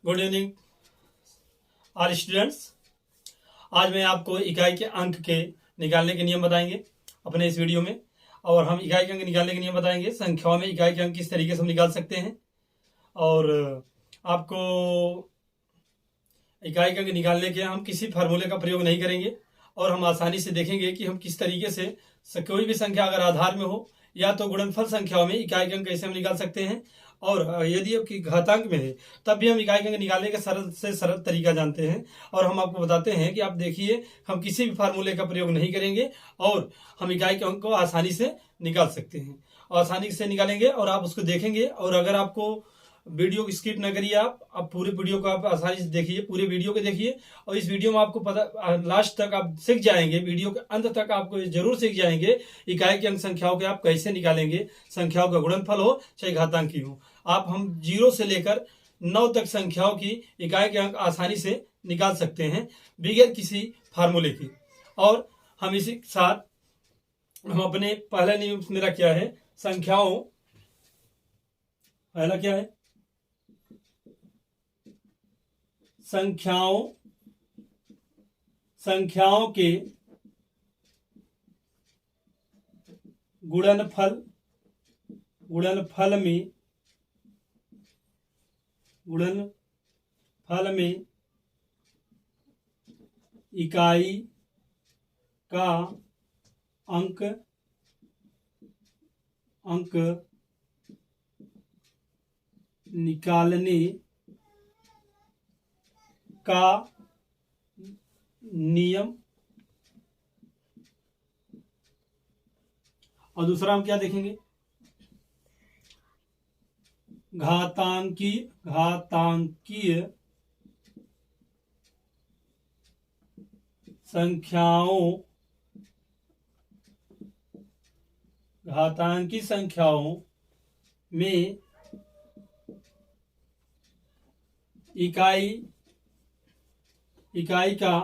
Good evening all students. आज मैं आपको इकाई के अंक के निकालने के नियम बताएंगे अपने इस वीडियो में। और हम इकाई के अंक निकालने के नियम बताएंगे, संख्याओं में इकाई के अंक किस तरीके से हम निकाल सकते हैं। और आपको इकाई के अंक निकालने के हम किसी फार्मूले का प्रयोग नहीं करेंगे और हम आसानी से देखेंगे कि हम किस तरीके से कोई भी संख्या अगर आधार में हो या तो गुणनफल संख्याओं में इकाई के अंक कैसे हम निकाल सकते हैं। और यदि आपकी घातांक में है तब भी हम इकाई के अंक निकालने का सरल से सरल तरीका जानते हैं। और हम आपको बताते हैं कि आप देखिए, हम किसी भी फार्मूले का प्रयोग नहीं करेंगे और हम इकाई के अंक को आसानी से निकाल सकते हैं, आसानी से निकालेंगे। और आप उसको देखेंगे, और अगर आपको वीडियो को स्किप न करिए, आप पूरे वीडियो को आप आसानी से देखिए, पूरे वीडियो को देखिए। और इस वीडियो में आपको पता लास्ट तक आप सीख जाएंगे, वीडियो के अंत तक आपको जरूर सीख जाएंगे इकाई के अंक संख्याओं के आप कैसे निकालेंगे। संख्याओं का गुणनफल हो चाहे घातांकी हो, आप हम 0 से लेकर 9 तक संख्याओं की इकाई के अंक आसानी से निकाल सकते हैं बगैर किसी फार्मूले की। और हम इसी के साथ हम अपने पहला नियम मेरा क्या है, संख्याओं पहला क्या है, संख्याओं के गुणनफल में इकाई का अंक निकालने का नियम। और दूसरा हम क्या देखेंगे, घातांकीय संख्याओं में इकाई का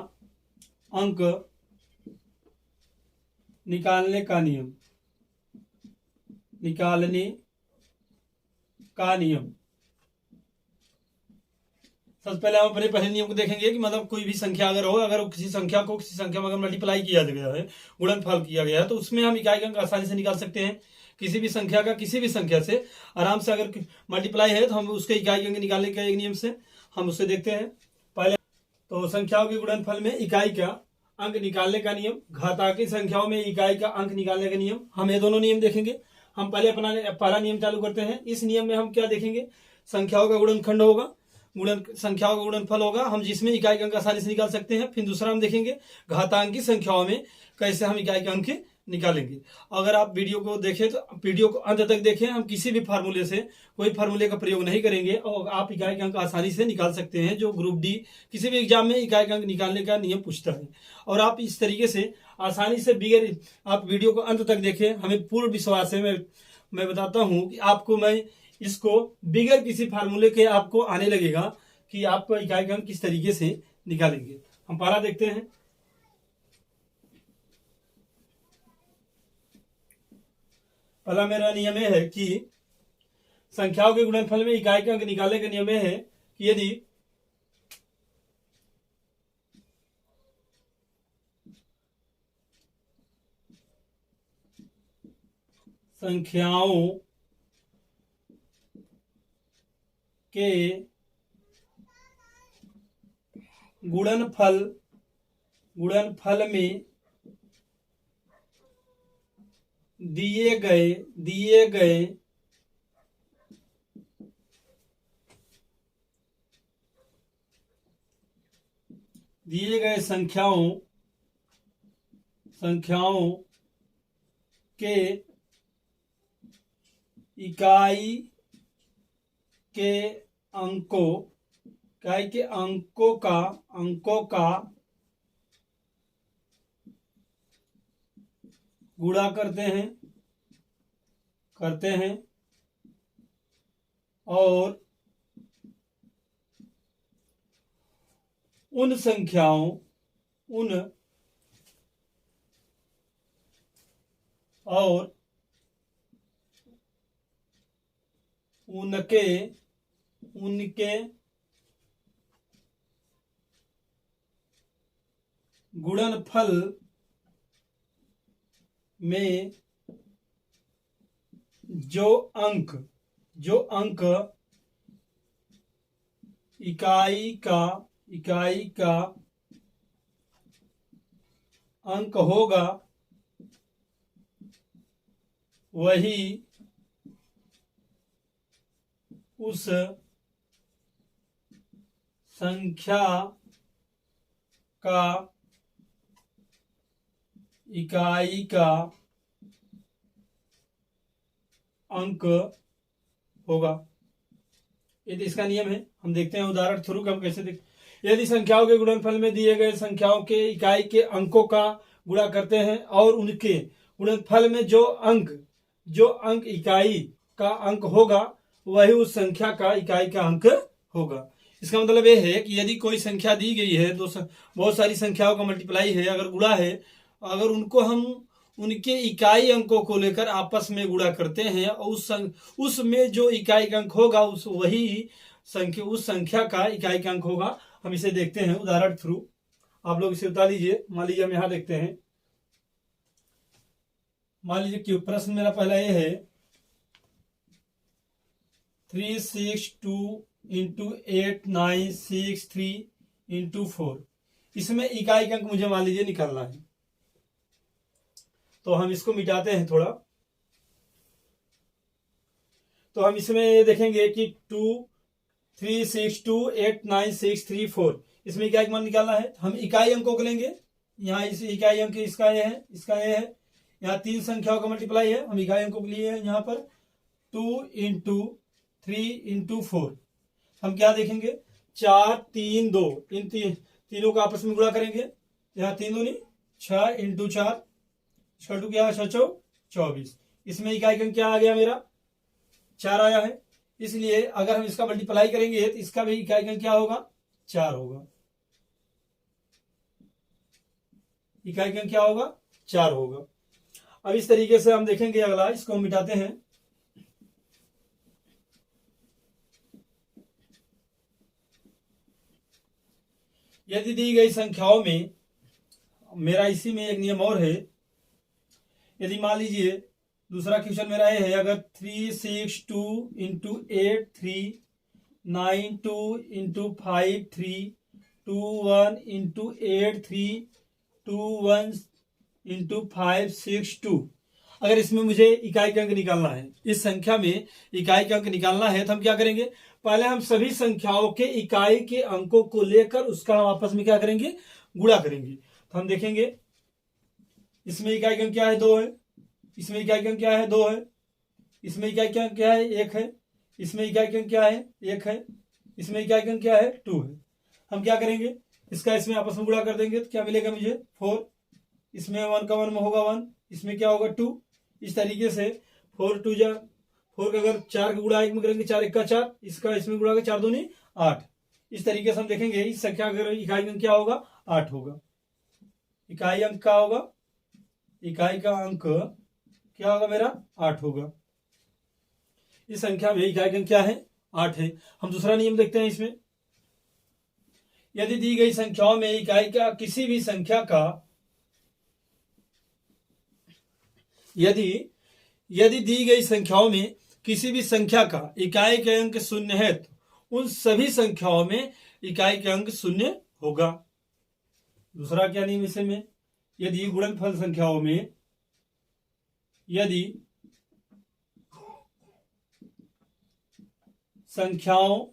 अंक निकालने का नियम। सबसे पहले हम अपने पहले नियम को देखेंगे कि मतलब कोई भी संख्या अगर हो, अगर किसी संख्या को किसी संख्या में अगर मल्टीप्लाई किया गया है, गुणनफल किया गया है, तो उसमें हम इकाई का अंक आसानी से निकाल सकते हैं। किसी भी संख्या का किसी भी संख्या से आराम से अगर मल्टीप्लाई है तो हम उसके इकाई के अंक निकालने के एक नियम से हम उससे देखते हैं। पहले तो संख्याओं के गुणनफल में इकाई का अंक निकालने का नियम, घातांकी संख्याओं में इकाई का अंक निकालने का नियम, हम ये दोनों नियम देखेंगे। हम पहले अपना पहला नियम चालू करते हैं। इस नियम में हम क्या देखेंगे, संख्याओं का गुणनखंड होगा, संख्याओं का गुणनफल होगा, हम जिसमें इकाई के अंक आसानी से निकाल सकते हैं। फिर दूसरा हम देखेंगे घातांकी संख्याओं में कैसे हम इकाई के अंक निकालेंगे। अगर आप वीडियो को देखें तो वीडियो को अंत तक देखें, हम किसी भी फार्मूले से कोई फार्मूले का प्रयोग नहीं करेंगे और आप इकाई के अंक आसानी से निकाल सकते हैं, जो ग्रुप डी किसी भी एग्जाम में इकाई के अंक निकालने का नियम पूछता है। और आप इस तरीके से आसानी से बगैर आप वीडियो को अंत तक देखें, हमें पूर्ण विश्वास है, मैं बताता हूं कि आपको मैं इसको बगैर किसी फार्मूले के आपको आने लगेगा कि आपको इकाई का अंक किस तरीके से निकालेंगे। हम पहला देखते हैं। पहला मेरा नियम यह है कि संख्याओं के गुणनफल में इकाई का अंक निकालने का नियम यह है कि यदि संख्याओं के गुणनफल में दिए गए संख्याओं के इकाई के अंकों का गुणा करते हैं और उन संख्याओं उनके गुणनफल में जो अंक इकाई का अंक होगा वही उस संख्या का इकाई का अंक होगा। ये तो इसका नियम है। हम देखते हैं उदाहरण थ्रू हम कैसे देख। यदि संख्याओं के गुणनफल में दिए गए संख्याओं के इकाई के अंकों का गुणा करते हैं और उनके गुणनफल में जो अंक इकाई का अंक होगा वही उस संख्या का इकाई का अंक होगा। इसका मतलब ये है कि यदि कोई संख्या दी गई है, बहुत सारी संख्याओं का मल्टीप्लाई है, अगर गुणा है, अगर उनको हम उनके इकाई अंकों को लेकर आपस में गुणा करते हैं और उसमें जो इकाई का अंक होगा उस संख्या का इकाई का अंक होगा। हम इसे देखते हैं उदाहरण थ्रू। आप लोग इसे उतार लीजिए। मान लीजिए हम यहां देखते हैं। मान लीजिए कि प्रश्न मेरा पहला ये है 362 इंटू 8963 इंटू 4। इसमें इकाई का अंक मुझे मान लीजिए निकालना है। तो हम इसको मिटाते हैं थोड़ा। तो हम इसमें देखेंगे कि 3628963 इसमें इकाई का मान निकालना है। हम इकाई अंकों को लेंगे। यहाँ इस इकाई अंक इसका ये है, इसका ये है। यहाँ तीन संख्याओं का मल्टीप्लाई है, हम इकाई अंकों के लिए है। यहाँ पर 2 इंटू 3 इंटू 4। हम क्या देखेंगे 4 3 2 इन तीनों को आपस में गुणा करेंगे। यहाँ 3 दूनी 6 इंटू 4 6 क्या 6 24। इसमें इकाई का क्या आ गया मेरा 4 आया है। इसलिए अगर हम इसका मल्टीप्लाई करेंगे तो इसका भी इकाई का क्या होगा 4 होगा। इकाई का क्या होगा 4 होगा। अब इस तरीके से हम देखेंगे अगला, इसको हम मिटाते हैं। यदि दी गई संख्याओं में, मेरा इसी में एक नियम और है। यदि मान लीजिए दूसरा क्वेश्चन मेरा ये है, अगर 362 इंटू 8392 इंटू 5321 इंटू 8321 इंटू 562, अगर इसमें मुझे इकाई का अंक निकालना है, इस संख्या में इकाई का अंक निकालना है, तो हम क्या करेंगे पहले हम सभी संख्याओं के इकाई के अंकों को लेकर उसका हम आपस में क्या करेंगे गुणा करेंगे। तो हम देखेंगे इसमें इकाई का अंक क्या है 2 है, इसमें इकाई का अंक क्या है 2 है, इसमें इकाई का अंक क्या है 1 है, इसमें इकाई का अंक क्या है 1 है, इसमें इकाई का अंक क्या है 2 है। हम क्या करेंगे इसका इसमें आपस में गुणा कर देंगे तो क्या मिलेगा मुझे 4। इसमें 1 का 1 में होगा 1, इसमें क्या होगा 2। इस तरीके से 4 2 जा 4 का अगर 4 का गुणा 1 में करेंगे 4 1 का 4, इसका इसमें गुणा कर 4 दूनी 8। इस तरीके से हम देखेंगे इस संख्या अगर इकाई अंक क्या होगा 8 होगा। इकाई अंक क्या होगा, इकाई का अंक क्या होगा मेरा 8 होगा। इस संख्या में इकाई का अंक क्या है 8 है। हम दूसरा नियम देखते हैं इसमें। यदि दी गई संख्याओं में इकाई का किसी भी संख्या का यदि दी गई संख्याओं में किसी भी संख्या का इकाई के अंक 0 है तो उन सभी संख्याओं में इकाई के अंक 0 होगा। दूसरा क्या नियम इसे में, यदि गुणनफल संख्याओं में यदि संख्याओं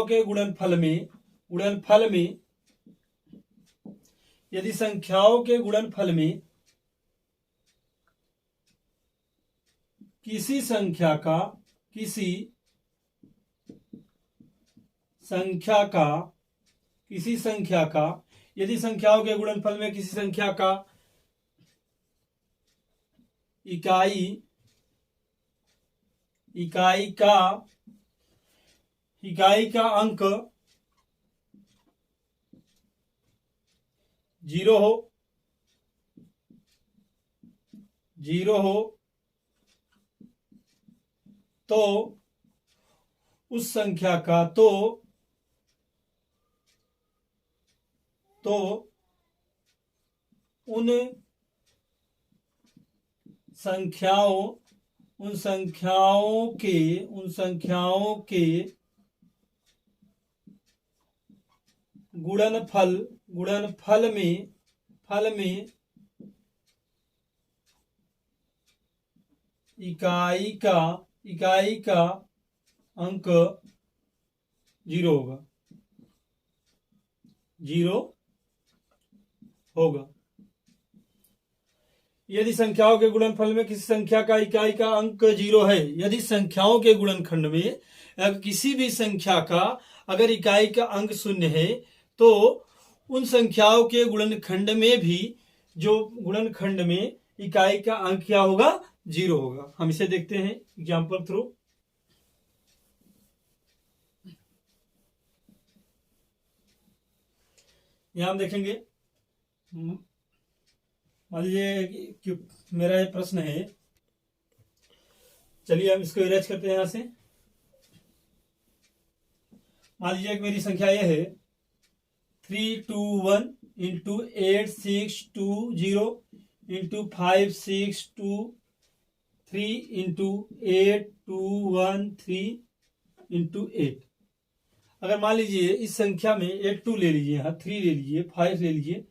के गुणनफल में यदि संख्याओं के गुणनफल में किसी संख्या का यदि संख्याओं के गुणनफल में किसी संख्या का इकाई का अंक 0 हो तो उस संख्या का तो उन संख्याओं के गुणनफल में इकाई का अंक 0 होगा। यदि संख्याओं के गुणनफल में किसी संख्या का इकाई का अंक 0 है, यदि संख्याओं के गुणनखंड में किसी भी संख्या का अगर इकाई का अंक 0 है, तो उन संख्याओं के गुणनखंड में भी जो गुणनखंड में इकाई का अंक क्या होगा? 0 होगा। हम इसे देखते हैं एग्जाम्पल थ्रू। यहां हम देखेंगे, मान लीजिए कि मेरा एक प्रश्न है, चलिए हम इसको इरेज करते हैं यहां से। मान लीजिए कि मेरी संख्या ये है 321 इंटू 8620 इंटू 5623 इंटू 8213 इंटू 8। अगर मान लीजिए इस संख्या में 82 ले लीजिए, यहाँ 3 ले लीजिए, 5 ले लीजिए।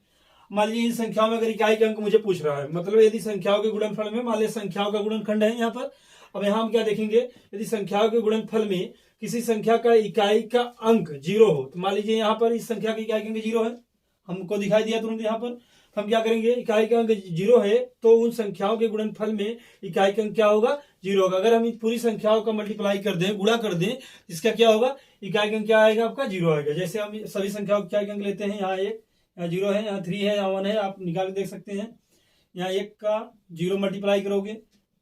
मान लीजिए इन संख्याओं में अगर इकाई के अंक मुझे पूछ रहा है, मतलब यदि संख्याओं के गुणनफल में, मान लीजिए संख्याओं का गुणनखंड है यहाँ पर। अब यहाँ हम क्या देखेंगे, यदि संख्याओं के गुणनफल में किसी संख्या का इकाई का अंक 0 हो, तो मान लीजिए यहाँ पर इस संख्या की इकाई का अंक 0 है, हमको दिखाई दिया तुरंत यहाँ पर। तो हम क्या करेंगे, इकाई का अंक 0 है तो उन संख्याओं के गुणनफल में इकाई का अंक क्या होगा? 0 होगा। अगर हम पूरी संख्याओं का मल्टीप्लाई कर दें, गुणा कर दें, इसका क्या होगा? इकाई का अंक क्या आएगा? आपका 0 आएगा। जैसे हम सभी संख्याओं के इकाई का अंक लेते हैं, यहाँ 1, यहाँ 0 है, यहाँ 3 है, यहाँ 1 है, आप निकाल के देख सकते हैं। यहाँ 1 का 0 मल्टीप्लाई करोगे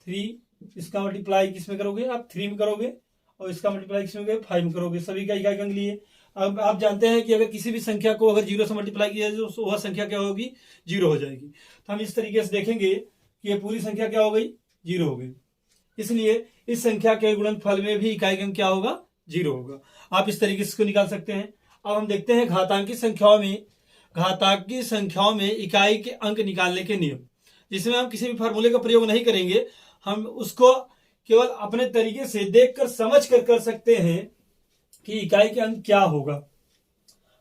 3, इसका मल्टीप्लाई किसमें करोगे? आप 3 में करोगे, और इसका मल्टीप्लाई किसमें करोगे? 5 में करोगे। सभी का इकाई का अंक लिए। अब आप जानते हैं कि अगर किसी भी संख्या को अगर 0 से मल्टीप्लाई किया जाए तो वह संख्या क्या होगी? 0 हो जाएगी। तो हम इस तरीके से देखेंगे कि ये पूरी संख्या क्या हो गई? 0 हो गई। इसलिए इस संख्या के गुणनफल में भी इकाई का अंक क्या होगा? 0 होगा। आप इस तरीके से इसको निकाल सकते हैं। अब हम देखते हैं घातांकी संख्याओं में इकाई के अंक निकालने के नियम, जिसमें हम किसी भी फार्मूले का प्रयोग नहीं करेंगे, हम उसको केवल अपने तरीके से देखकर समझ कर सकते हैं कि इकाई के अंक क्या होगा।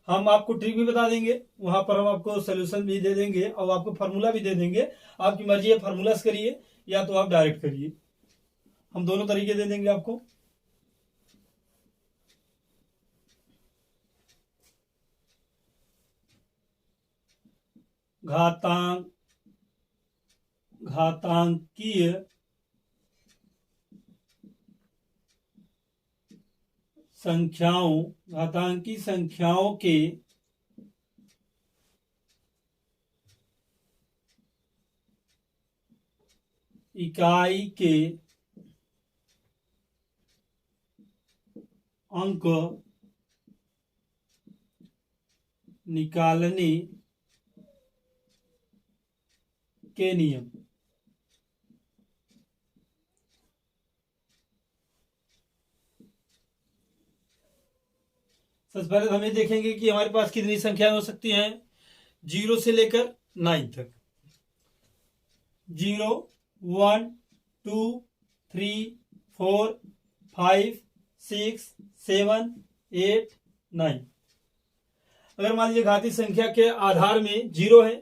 हम आपको ट्रिक भी बता देंगे, वहां पर हम आपको सोल्यूशन भी दे देंगे और आपको फार्मूला भी दे देंगे। आपकी मर्जी है फार्मूला से करिए या तो आप डायरेक्ट करिए, हम दोनों तरीके दे देंगे आपको। घातांकीय संख्याओं के इकाई के अंक निकालने के नियम। सबसे पहले हम ये देखेंगे कि हमारे पास कितनी संख्याएं हो सकती हैं 0 से लेकर 9 तक। 0, 1, 2, 3, 4, 5, 6, 7, 8, 9। अगर मान लीजिए घातीय संख्या के आधार में 0 है,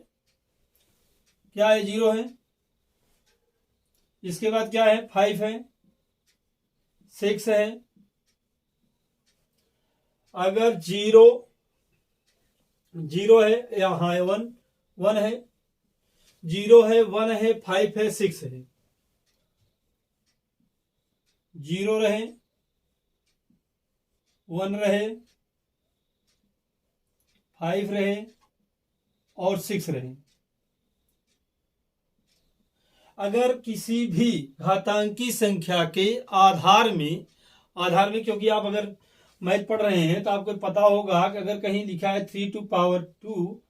क्या है? 0 है। इसके बाद क्या है? 5 है, 6 है। अगर 0 है, यहाँ 1 है, 0 है, 1 है, 5 है, 6 है। 0 रहे, 1 रहे, 5 रहे और 6 रहे। अगर किसी भी घातांकी संख्या के आधार में, क्योंकि आप अगर मैथ पढ़ रहे हैं तो आपको पता होगा कि अगर कहीं लिखा है 3 टू पावर 2,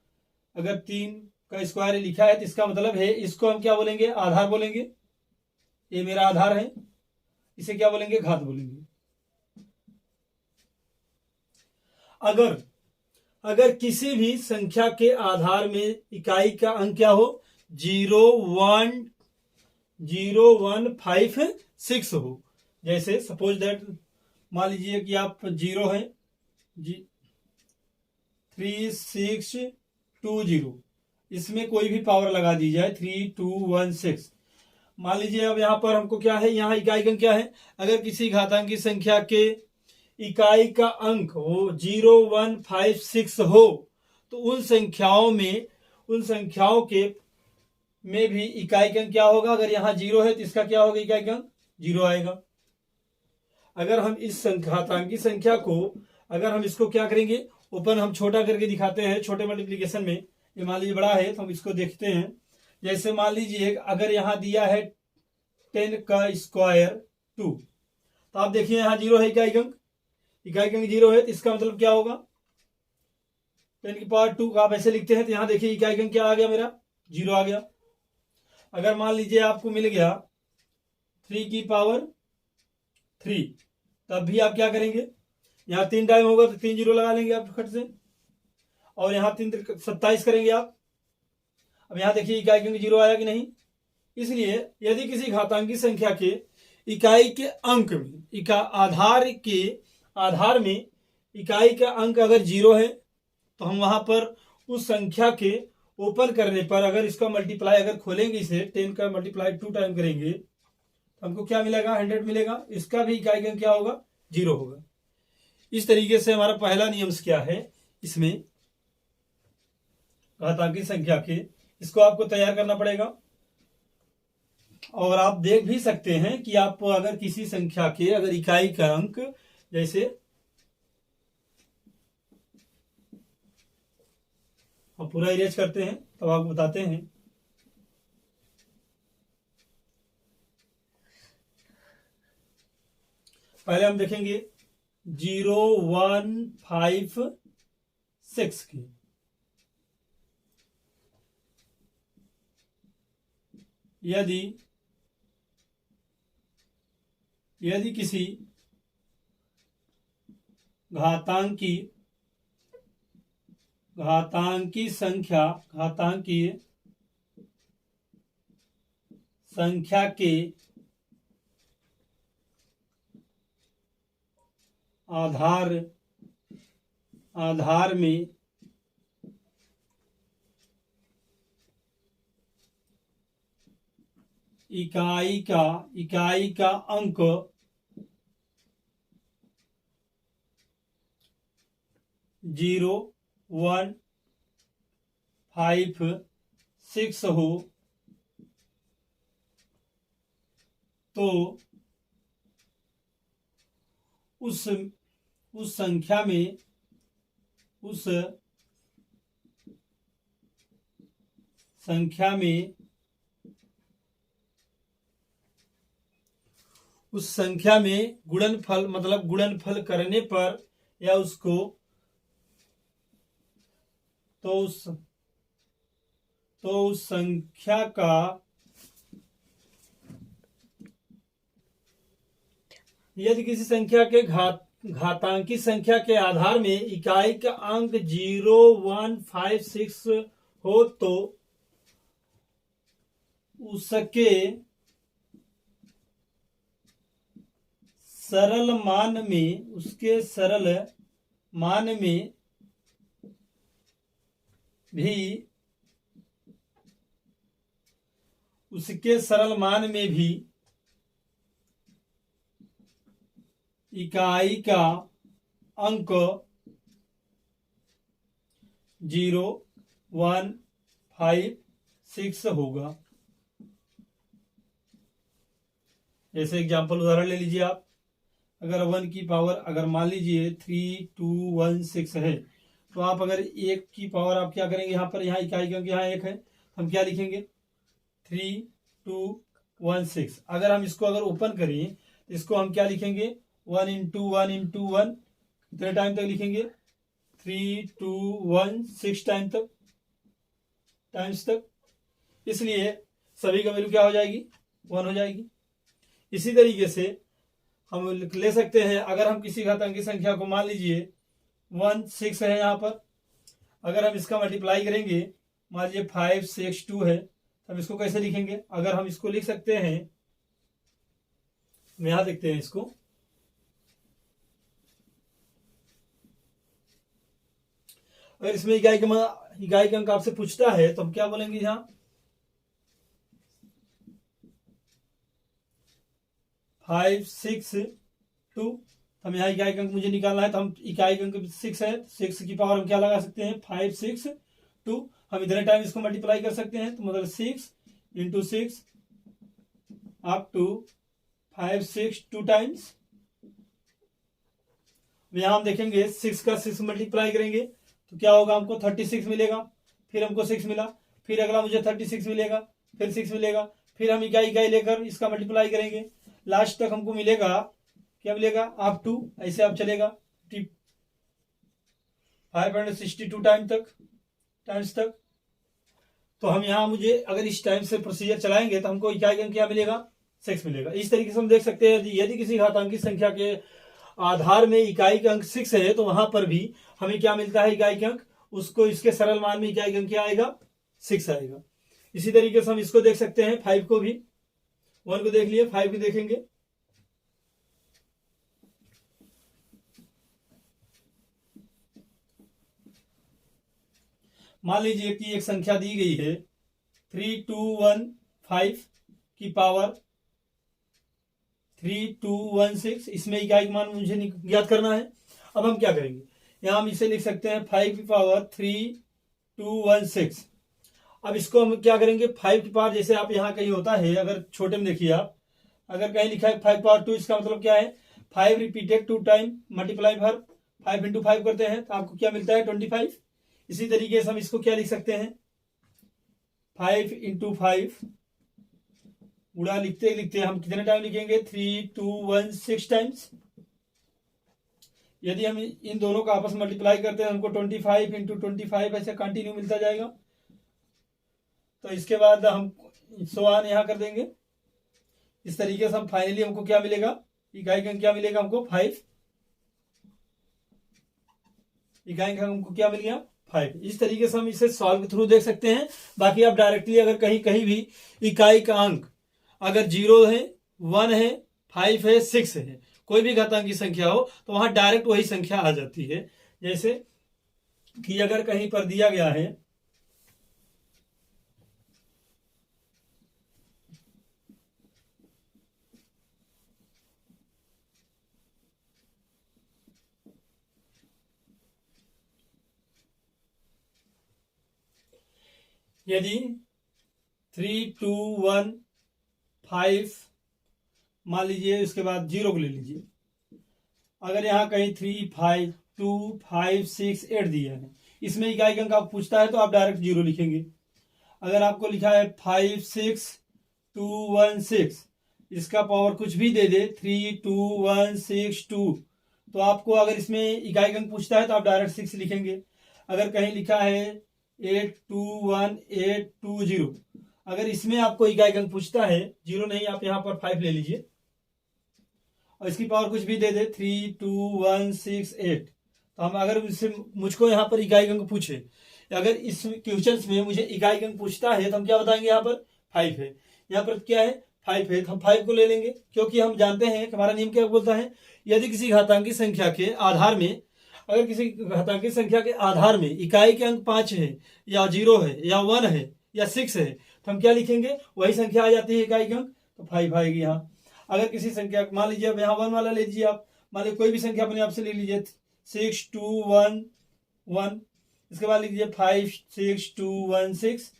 अगर 3 का स्क्वायर लिखा है तो इसका मतलब है इसको हम क्या बोलेंगे? आधार बोलेंगे। ये मेरा आधार है, इसे क्या बोलेंगे? घात बोलेंगे। अगर अगर किसी भी संख्या के आधार में इकाई का अंक क्या हो, 0 1 0 1 5 6 हो। जैसे सपोज दैट मान लीजिए कि आप 0 है 3 6 2 0, इसमें कोई भी पावर लगा दी जाए 3 2 1 6। मान लीजिए अब यहाँ पर हमको क्या है, यहाँ इकाई का अंक क्या है, अगर किसी घातांकी संख्या के इकाई का अंक हो 0 1 5 6 हो तो उन संख्याओं के में भी इकाई का अंक क्या होगा, अगर यहाँ 0 है तो इसका क्या होगा, इकाई का अंक 0 आएगा। अगर हम इस घातांकी संख्या को अगर हम इसको क्या करेंगे, ओपन हम छोटा करके दिखाते हैं, छोटे मल्टीप्लीकेशन में ये मान लीजिए बड़ा है तो हम इसको देखते हैं। जैसे मान लीजिए अगर यहाँ दिया है 10 का स्क्वायर 2, तो आप देखिए यहाँ 0 है इकाई का अंक 0 है, तो इसका मतलब क्या होगा 10 की पावर 2 का आप ऐसे लिखते हैं तो यहाँ देखिए इकाई का अंक क्या आ गया, मेरा 0 आ गया। अगर मान लीजिए आपको मिल गया 3 की पावर 3, तब भी आप क्या करेंगे, यहाँ 3 टाइम होगा तो 3 0 लगा लेंगे आप खट से, और यहाँ 3 27 करेंगे आप। अब यहाँ देखिए इकाई का अंक 0 आया कि नहीं। इसलिए यदि किसी घातांकी संख्या के इकाई के अंक में आधार में इकाई का अंक अगर 0 है तो हम वहां पर उस संख्या के ओपन करने पर अगर इसका मल्टीप्लाई अगर खोलेंगे, इसे 10 का मल्टीप्लाई 2 टाइम करेंगे तो हमको क्या मिलेगा, 100 मिलेगा। इसका भी इकाई का क्या होगा, 0 होगा। इस तरीके से हमारा पहला नियम क्या है इसमें घातांकी संख्या के, इसको आपको तैयार करना पड़ेगा। और आप देख भी सकते हैं कि आप अगर किसी संख्या के अगर इकाई का अंक, जैसे हम पूरा इरेज करते हैं तब आपको बताते हैं। पहले हम देखेंगे 0 1 5 6 की। यदि किसी घातांकी संख्या के आधार में इकाई का अंक 0 1 5 6 हो तो उस संख्या में उस संख्या में गुणनफल मतलब गुणनफल करने पर या उसको तो उस संख्या का यदि किसी संख्या के घातांकी संख्या के आधार में इकाई का अंक 0 1 5 6 हो तो उसके सरल मान में भी इकाई का अंक 0 1 5 6 होगा। जैसे एग्जांपल उदाहरण ले लीजिए आप, अगर 1 की पावर अगर मान लीजिए 3 2 1 6 है तो आप अगर 1 की पावर आप क्या करेंगे, यहाँ पर यहाँ इकाई का अंक यहाँ 1 है, हम क्या लिखेंगे 3 2 1 6। अगर हम इसको अगर ओपन करें इसको हम क्या लिखेंगे 1 into 1 into 1 कितने टाइम तक लिखेंगे 3 2 1 6 टाइम्स तक। इसलिए सभी का वैल्यू क्या हो जाएगी 1 हो जाएगी। इसी तरीके से हम ले सकते हैं, अगर हम किसी घातांकी संख्या को मान लीजिए 6 है यहाँ पर। अगर हम इसका मल्टीप्लाई करेंगे, मान लीजिए 5 6 2 है, तो हम इसको कैसे लिखेंगे? अगर हम इसको लिख सकते हैं, हम यहां देखते हैं इसको, अगर इसमें इकाई का अंक आपसे पूछता है तो हम क्या बोलेंगे? यहाँ 5 6 2, हम यहाँ इकाई का अंक मुझे निकालना है, तो हम इकाई का अंक 6 है, 6 की पावर हम क्या लगा सकते हैं? 5 6 2। हम इतने टाइम इसको मल्टीप्लाई कर सकते हैं, तो मतलब 6 इंटू 6 अप टू 5 6 2 टाइम्स। यहां हम देखेंगे 6 का 6 मल्टीप्लाई करेंगे तो क्या होगा? हमको 36 मिलेगा। फिर हमको 6 मिला, फिर अगला मुझे 36 मिलेगा, फिर 6 मिलेगा, फिर हम इकाई लेकर इसका मल्टीप्लाई करेंगे, लास्ट तक हमको मिलेगा, क्या मिलेगा? अप टू, ऐसे आप चलेगा 562 टाइम्स तक। तो हम यहाँ मुझे अगर इस टाइम से प्रोसीजर चलाएंगे तो हमको इकाई का अंक क्या मिलेगा? 6 मिलेगा। इस तरीके से हम देख सकते हैं यदि किसी घातांकी संख्या के आधार में इकाई का अंक 6 है तो वहां पर भी हमें क्या मिलता है? इकाई का अंक। उसको इसके सरल मान में इकाई का अंक क्या आएगा? 6 आएगा। इसी तरीके से हम इसको देख सकते हैं, 5 को भी, 1 को देख लिए, 5 को देखेंगे। मान लीजिए कि एक संख्या दी गई है 3215 की पावर 3216, इसमें इकाई का मान मुझे ज्ञात करना है। अब हम क्या करेंगे? यहां हम इसे लिख सकते हैं 5 की पावर 3216। अब इसको हम क्या करेंगे? 5 की पावर, जैसे आप यहाँ कहीं होता है, अगर छोटे में देखिए आप, अगर कहीं लिखा है 5 पावर 2, इसका मतलब क्या है? 5 रिपीटेड 2 टाइम मल्टीप्लाई भर 5 इंटू 5 करते हैं तो आपको क्या मिलता है? 25। इसी तरीके से हम इसको क्या लिख सकते हैं? 5 इंटू 5 गुणा लिखते लिखते हम कितने टाइम लिखेंगे? 3216 टाइम्स। यदि हम इन दोनों का आपस में मल्टीप्लाई करते हैं हमको 25 इंटू 25 ऐसे कंटिन्यू मिलता जाएगा। तो इसके बाद हम सवाल यहां कर देंगे। इस तरीके से हम फाइनली हमको क्या मिलेगा? इकाई का क्या मिलेगा हमको? 5। इकाई का हमको क्या मिल गया? 5। इस तरीके से हम इसे सॉल्व के थ्रू देख सकते हैं। बाकी आप डायरेक्टली अगर कहीं भी इकाई का अंक अगर 0 है, 1 है, 5 है, 6 है, कोई भी घातांकी संख्या हो तो वहां डायरेक्ट वही संख्या आ जाती है। जैसे कि अगर कहीं पर दिया गया है यदि 3215 मान लीजिए, उसके बाद 0 को ले लीजिए। अगर यहाँ कहीं 3 5 2 5 6 8 दिया है, इसमें इकाई का अंक आप पूछता है तो आप डायरेक्ट 0 लिखेंगे। अगर आपको लिखा है 5 6 2 1 6, इसका पावर कुछ भी दे दे 3 2 1 6 2, तो आपको अगर इसमें इकाई का अंक पूछता है तो आप डायरेक्ट 6 लिखेंगे। अगर कहीं लिखा है 8 2 1 8 2 0, अगर इसमें आपको इकाई का अंक पूछता है, 0 नहीं, आप यहाँ पर 5 ले लीजिए और इसकी पावर कुछ भी दे दे 3 2 1 6 8, तो हम अगर इससे मुझको यहाँ पर इकाई का अंक पूछे, अगर इस क्वेश्चन में मुझे इकाई का अंक पूछता है तो हम क्या बताएंगे? यहाँ पर 5 है, यहाँ पर क्या है? 5 है, तो हम 5 को ले लेंगे, क्योंकि हम जानते हैं कि हमारा नियम क्या बोलता है, यदि किसी घातांकी संख्या के आधार में, अगर किसी घातांकी संख्या के आधार में इकाई के अंक 5 है या 0 है या 1 है या 6 है, तो हम क्या लिखेंगे? वही संख्या आ जाती है इकाई के अंक, तो 5 आएगी यहाँ। अगर किसी संख्या, मान लीजिए अब यहाँ 1 वाला ले लीजिए आप, मान लीजिए कोई भी संख्या अपने आप से ले लीजिए 6 2 1 1, इसके बाद लिख लीजिए 5 6 2 1 6।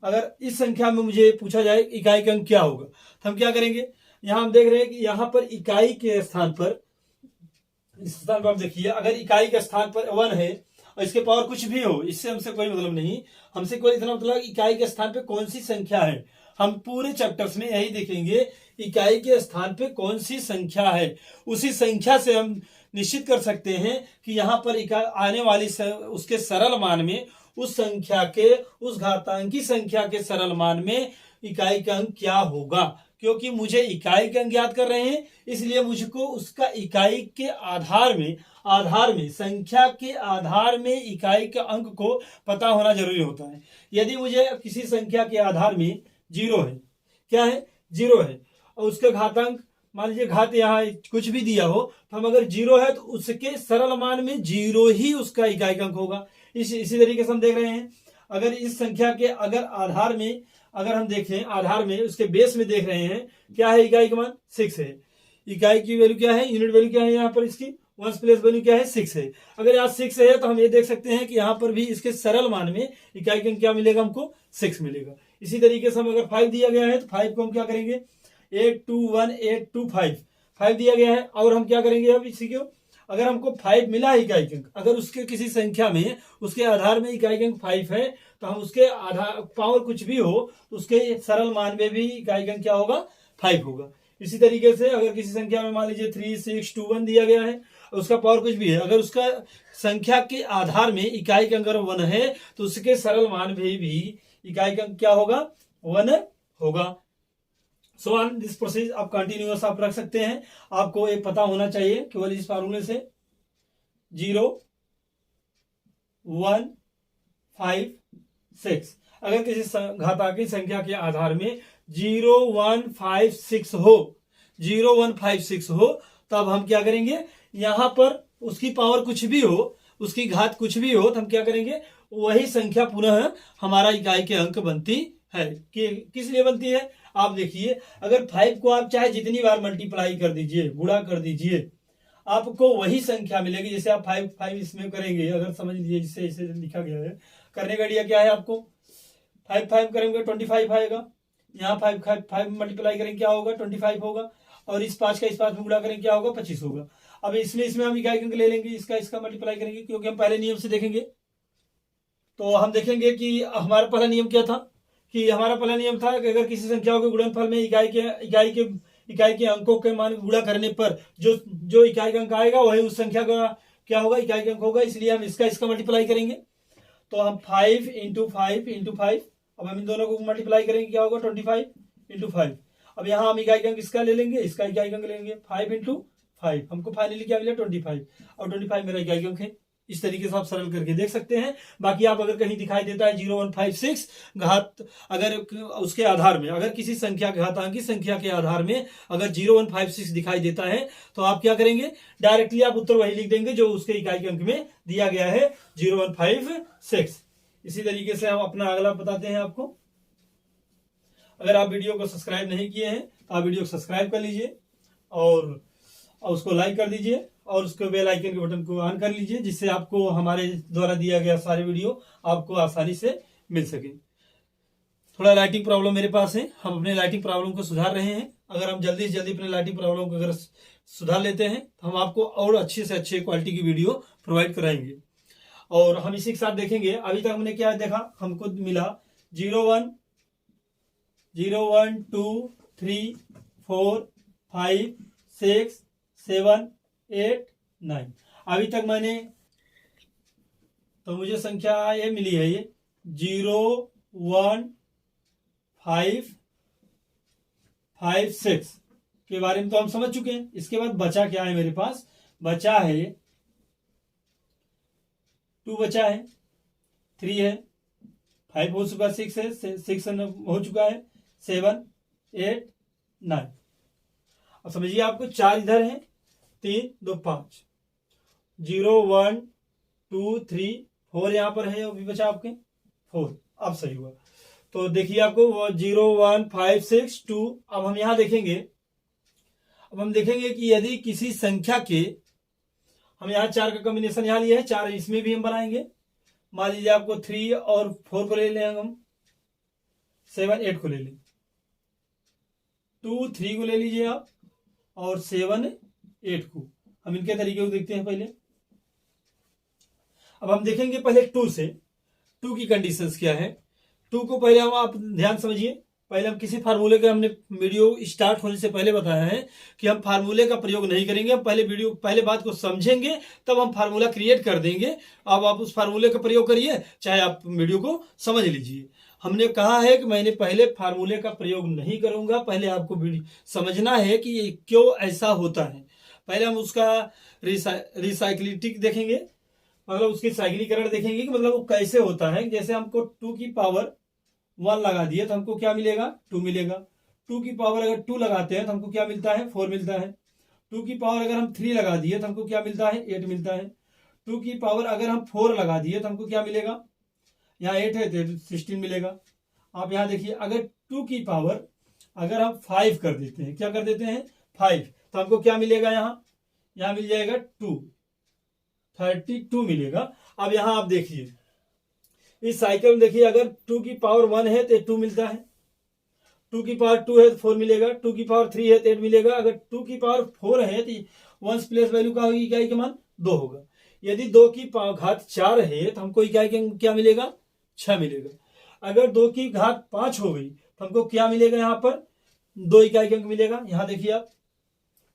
अगर इस संख्या में मुझे पूछा जाए इकाई का अंक क्या होगा, तो हम क्या करेंगे? यहां हम देख रहे हैं कि यहाँ पर इकाई के स्थान पर, इस स्थान पर आप देखिए, अगर इकाई के स्थान पर 1 है और इसके पावर कुछ भी हो, इससे हमसे कोई मतलब नहीं, हमसे कोई इतना मतलब इकाई के स्थान पे कौन सी संख्या है। हम पूरे चैप्टर्स में यही देखेंगे, इकाई के स्थान पे कौन सी संख्या है, उसी संख्या से हम निश्चित कर सकते हैं कि यहाँ पर आने वाली उसके सरल मान में, उस संख्या के, उस घातांकी संख्या के सरल मान में इकाई का अंक क्या होगा। क्योंकि मुझे इकाई के अंक ज्ञात कर रहे हैं, इसलिए मुझको उसका इकाई के आधार में संख्या के आधार में इकाई के अंक को पता होना जरूरी होता है। यदि मुझे किसी संख्या के आधार में 0 है, क्या है 0 है, और उसके घातांक मान लीजिए घात यहाँ कुछ भी दिया हो, तो हम अगर 0 है तो उसके सरल मान में 0 ही उसका इकाई का अंक होगा। इसी तरीके से हम देख रहे हैं, अगर इस संख्या के अगर आधार में अगर हम देखें, आधार में उसके बेस में देख रहे हैं, क्या है इकाई का मान 6 है। इकाई की वैल्यू क्या है, यूनिट वैल्यू क्या है, यहाँ पर इसकी वंस प्लेस वैल्यू क्या है 6 है। अगर यहाँ 6 है तो हम ये देख सकते हैं कि यहाँ पर भी इसके सरल मान में इकाई का क्या मिलेगा, हमको 6 मिलेगा। इसी तरीके से हम अगर 5 दिया गया है तो 5 को हम क्या करेंगे, 8 2 1 8 2 5 दिया गया है, और हम क्या करेंगे अब इसी को, अगर हमको 5 मिला है इकाई अंक, अगर उसके किसी संख्या में उसके आधार में इकाई अंक 5 है, तो हम उसके आधार पावर कुछ भी हो तो उसके सरल मान में भी इकाई अंक क्या होगा, 5 होगा। इसी तरीके से अगर किसी संख्या में मान लीजिए 3 6 2 1 दिया गया है, उसका पावर कुछ भी है, अगर उसका संख्या के आधार में इकाई का अंक अगर 1 है तो उसके सरल मान में भी इकाई का अंक क्या होगा, 1 होगा। सो ऑन दिस प्रोसेस आप कंटिन्यूअस आप रख सकते हैं। आपको ये पता होना चाहिए केवल इस फार्मूले से 0 1 5 6। अगर किसी घातांकी संख्या के आधार में 0 1 5 6 हो, 0 1 5 6 हो, तब हम क्या करेंगे, यहां पर उसकी पावर कुछ भी हो, उसकी घात कुछ भी हो, तो हम क्या करेंगे, वही संख्या पुनः हमारा इकाई के अंक बनती है। कि किस लिए बनती है, आप देखिए, अगर 5 को आप चाहे जितनी बार मल्टीप्लाई कर दीजिए, गुणा कर दीजिए, आपको वही संख्या मिलेगी। जैसे आप 5 इसमें करेंगे, अगर समझ लीजिए जिससे इसे लिखा गया है, करने का आइडिया क्या है, आपको 5 करेंगे 25 आएगा, यहाँ 5 मल्टीप्लाई करेंगे क्या होगा, 25 होगा, और इस 5 का इस 5 में गुणा करेंगे क्या होगा, 25 होगा। अब इसमें हम इकाई अंक ले लेंगे, इसका मल्टीप्लाई करेंगे, क्योंकि हम पहले नियम से देखेंगे। तो हम देखेंगे कि हमारा पहला नियम क्या था, कि हमारा पहला नियम था कि अगर किसी संख्याओं के गुणनफल में इकाई के अंकों के मान गुणा करने पर जो इकाई का अंक आएगा वही उस संख्या का क्या होगा, इकाई का अंक होगा। इसलिए हम इसका मल्टीप्लाई करेंगे। तो हम 5 इंटू 5 अब हम इन दोनों को मल्टीप्लाई करेंगे, क्या होगा 25 इंटू 5। अब यहाँ हम इकाई का अंक इसका ले लेंगे, इसका इकाई का अंक लेंगे 5 इंटू 5, हमको फाइनली क्या मिला 25, और 25 मेरा इकाई का अंक है। इस तरीके से आप सरल करके देख सकते हैं। बाकी आप अगर कहीं दिखाई देता है 0 1 5 6 घात, अगर उसके आधार में अगर किसी संख्या घातांकी संख्या के आधार में अगर 0 1 5 6 दिखाई देता है, तो आप क्या करेंगे, डायरेक्टली आप उत्तर वही लिख देंगे जो उसके इकाई के अंक में दिया गया है, 0 1 5 6। इसी तरीके से हम अपना अगला बताते हैं आपको। अगर आप वीडियो को सब्सक्राइब नहीं किए हैं तो आप वीडियो को सब्सक्राइब कर लीजिए और उसको लाइक कर दीजिए और उसके बेल आइकन के बटन को ऑन कर लीजिए, जिससे आपको हमारे द्वारा दिया गया सारे वीडियो आपको आसानी से मिल सके। थोड़ा लाइटिंग प्रॉब्लम मेरे पास है, हम अपने लाइटिंग प्रॉब्लम को सुधार रहे हैं। अगर हम जल्दी से जल्दी अपने लाइटिंग प्रॉब्लम को अगर सुधार लेते हैं तो हम आपको और अच्छे से अच्छे क्वालिटी की वीडियो प्रोवाइड कराएंगे। और हम इसी के साथ देखेंगे, अभी तक हमने क्या देखा, हमको मिला 0 1 2 3 4 5 6 7 8 9। अभी तक मैंने तो मुझे संख्या ये मिली है, ये 0 1 5 5 6 के बारे में तो हम समझ चुके हैं। इसके बाद बचा क्या है मेरे पास, बचा है 2 बचा है, 3 है, 5 हो चुका, 6 है, 6 हो चुका है, 7 8 9। अब समझिए आपको 4 इधर है, 3 2 5, 0 1 2 3 4 यहां पर है, अभी बचा आपके 4। अब सही हुआ। तो देखिए आपको 0 1 5 6 2। अब हम यहां देखेंगे, अब हम देखेंगे कि यदि किसी संख्या के, हम यहाँ 4 का कॉम्बिनेशन यहाँ लिया है, 4 इसमें भी हम बनाएंगे। मान लीजिए आपको 3 और 4 को ले लें, हम 7 8 को ले लें, 2 3 को ले लीजिए आप, और 7 8 को। हम इनके तरीके को देखते हैं पहले। अब हम देखेंगे पहले 2 से, 2 की कंडीशंस क्या है। 2 को पहले हम आप ध्यान समझिए, पहले हम किसी फार्मूले का, हमने वीडियो स्टार्ट होने से पहले बताया है कि हम फार्मूले का प्रयोग नहीं करेंगे। हम पहले बात को समझेंगे, तब हम फार्मूला क्रिएट कर देंगे। अब आप उस फार्मूले का प्रयोग करिए, चाहे आप वीडियो को समझ लीजिए। हमने कहा है कि मैंने पहले फार्मूले का प्रयोग नहीं करूंगा, पहले आपको समझना है कि ये क्यों ऐसा होता है। पहले हम उसका रिसाइक्लिटिक देखेंगे, मतलब उसकी साइक्लीकरण देखेंगे कि मतलब वो कैसे होता है। जैसे हमको 2 की पावर 1 लगा दिए तो हमको क्या मिलेगा, 2 मिलेगा। 2 की पावर अगर 2 लगाते हैं तो हमको क्या मिलता है, 4 मिलता है। 2 की पावर अगर हम 3 लगा दिए तो हमको क्या मिलता है, 8 मिलता है। 2 की पावर अगर हम 4 लगा दिए तो हमको क्या मिलेगा, यहाँ 8 है तो 16 मिलेगा। आप यहाँ देखिए, अगर 2 की पावर अगर हम 5 कर देते हैं, क्या कर देते हैं, 5, तो हमको क्या मिलेगा, यहाँ मिल जाएगा 2, 32 मिलेगा। अब यहाँ आप देखिए इस साइकिल में, देखिए अगर 2 की पावर 1 है तो 2 मिलता है, 2 की पावर 2 है तो 4 मिलेगा, 2 की पावर 3 है तो 8 मिलेगा। अगर 2 की पावर 4 है तो 1 प्लेस वैल्यू का होगी, इकाई का मान 2 होगा। यदि 2 की घात 4 है तो हमको इकाई का क्या मिलेगा, 6 मिलेगा। अगर 2 की घात 5 हो गई तो हमको क्या मिलेगा, यहाँ पर 2 इकाई का अंक मिलेगा। यहाँ देखिए आप,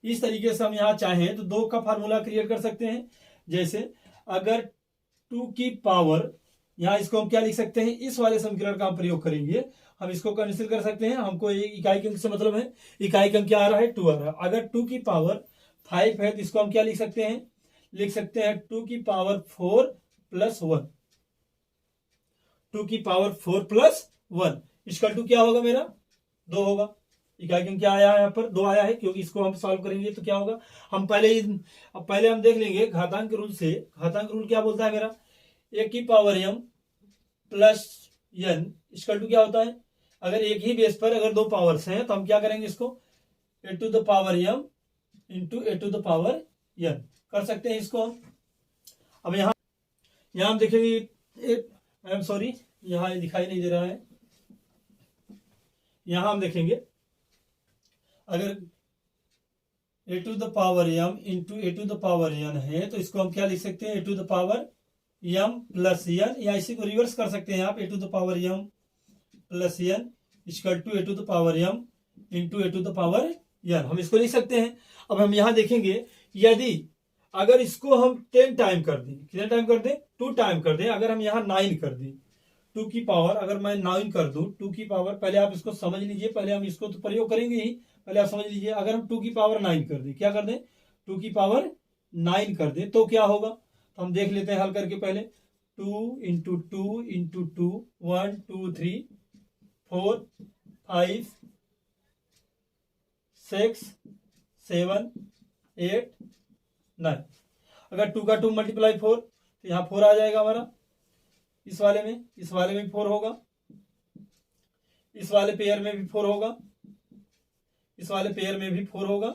इस तरीके से हम यहाँ चाहें तो 2 का फार्मूला क्रिएट कर सकते हैं। जैसे अगर 2 की पावर, यहाँ इसको हम क्या लिख सकते हैं, इस वाले समीकरण का हम प्रयोग करेंगे, हम इसको कैंसिल कर सकते हैं। हमको इकाई के अंक से मतलब है, इकाई का अंक क्या आ रहा है, 2 आ रहा है। अगर 2 की पावर 5 है तो इसको हम क्या लिख सकते हैं, 2 की पावर 4 प्लस 1, 2 की पावर 4 प्लस 1 इसका 2 क्या होगा मेरा, 2 होगा। इकाई का अंक क्या आया है, यहाँ पर 2 आया है, क्योंकि इसको हम सॉल्व करेंगे तो क्या होगा, हम पहले हम देख लेंगे घातांक रूल से। घातांक रूल क्या बोलता है मेरा, 1 की पावर m प्लस n इसका 2 क्या होता है। अगर एक ही बेस पर अगर 2 पावर्स हैं तो हम क्या करेंगे, इसको a to the power m into a to the power n कर सकते हैं इसको हम। अब यहाँ हम देखेंगे, आई एम सॉरी, यहाँ दिखाई नहीं दे रहा है। यहाँ हम देखेंगे अगर a to the power m into a to the power n है तो इसको हम क्या लिख सकते हैं, a to the power m plus n, या इसी को रिवर्स कर सकते हैं आप, a to the power m plus n equal to a to the power m into a to the power n, हम इसको लिख सकते हैं। अब हम यहाँ देखेंगे, यदि अगर इसको हम 10 टाइम कर दें, कितने टाइम कर दें, 2 टाइम कर दें। अगर हम यहाँ 9 कर दें, 2 की पावर अगर मैं 9 कर दूं, 2 की पावर, पहले आप इसको समझ लीजिए, पहले हम इसको तो प्रयोग करेंगे ही, पहले आप समझ लीजिए। अगर हम 2 की पावर 9 कर दें, क्या कर दें, 2 की पावर 9 कर दें तो क्या होगा, तो हम देख लेते हैं हल करके। पहले 2 इंटू 2 इंटू 2, 1 2 3 4 5 6 7 8 9। अगर 2 का 2 मल्टीप्लाई 4 तो यहाँ 4 आ जाएगा हमारा, इस वाले में 4 होगा, इस वाले पेयर में भी 4 होगा, इस वाले पेयर में भी 4 होगा,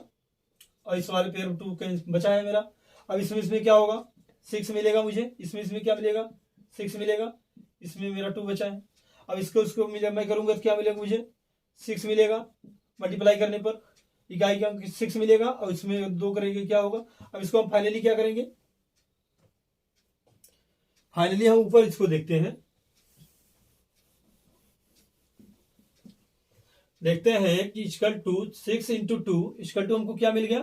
और इस वाले पेयर में 2 बचा है मेरा। अब इसमें क्या होगा, 6 मिलेगा मुझे, इसमें क्या मिलेगा, 6 मिलेगा, इसमें मेरा 2 बचा है। अब इसको मिले मैं करूंगा तो क्या मिलेगा मुझे, 6 मिलेगा, मल्टीप्लाई करने पर इकाई का 6 मिलेगा, और इसमें 2 करेंगे क्या होगा। अब इसको हम फाइनली क्या करेंगे, फाइनली हम ऊपर इसको देखते हैं, देखते हैं कि equal to 6 into 2 equal to हमको क्या मिल गया,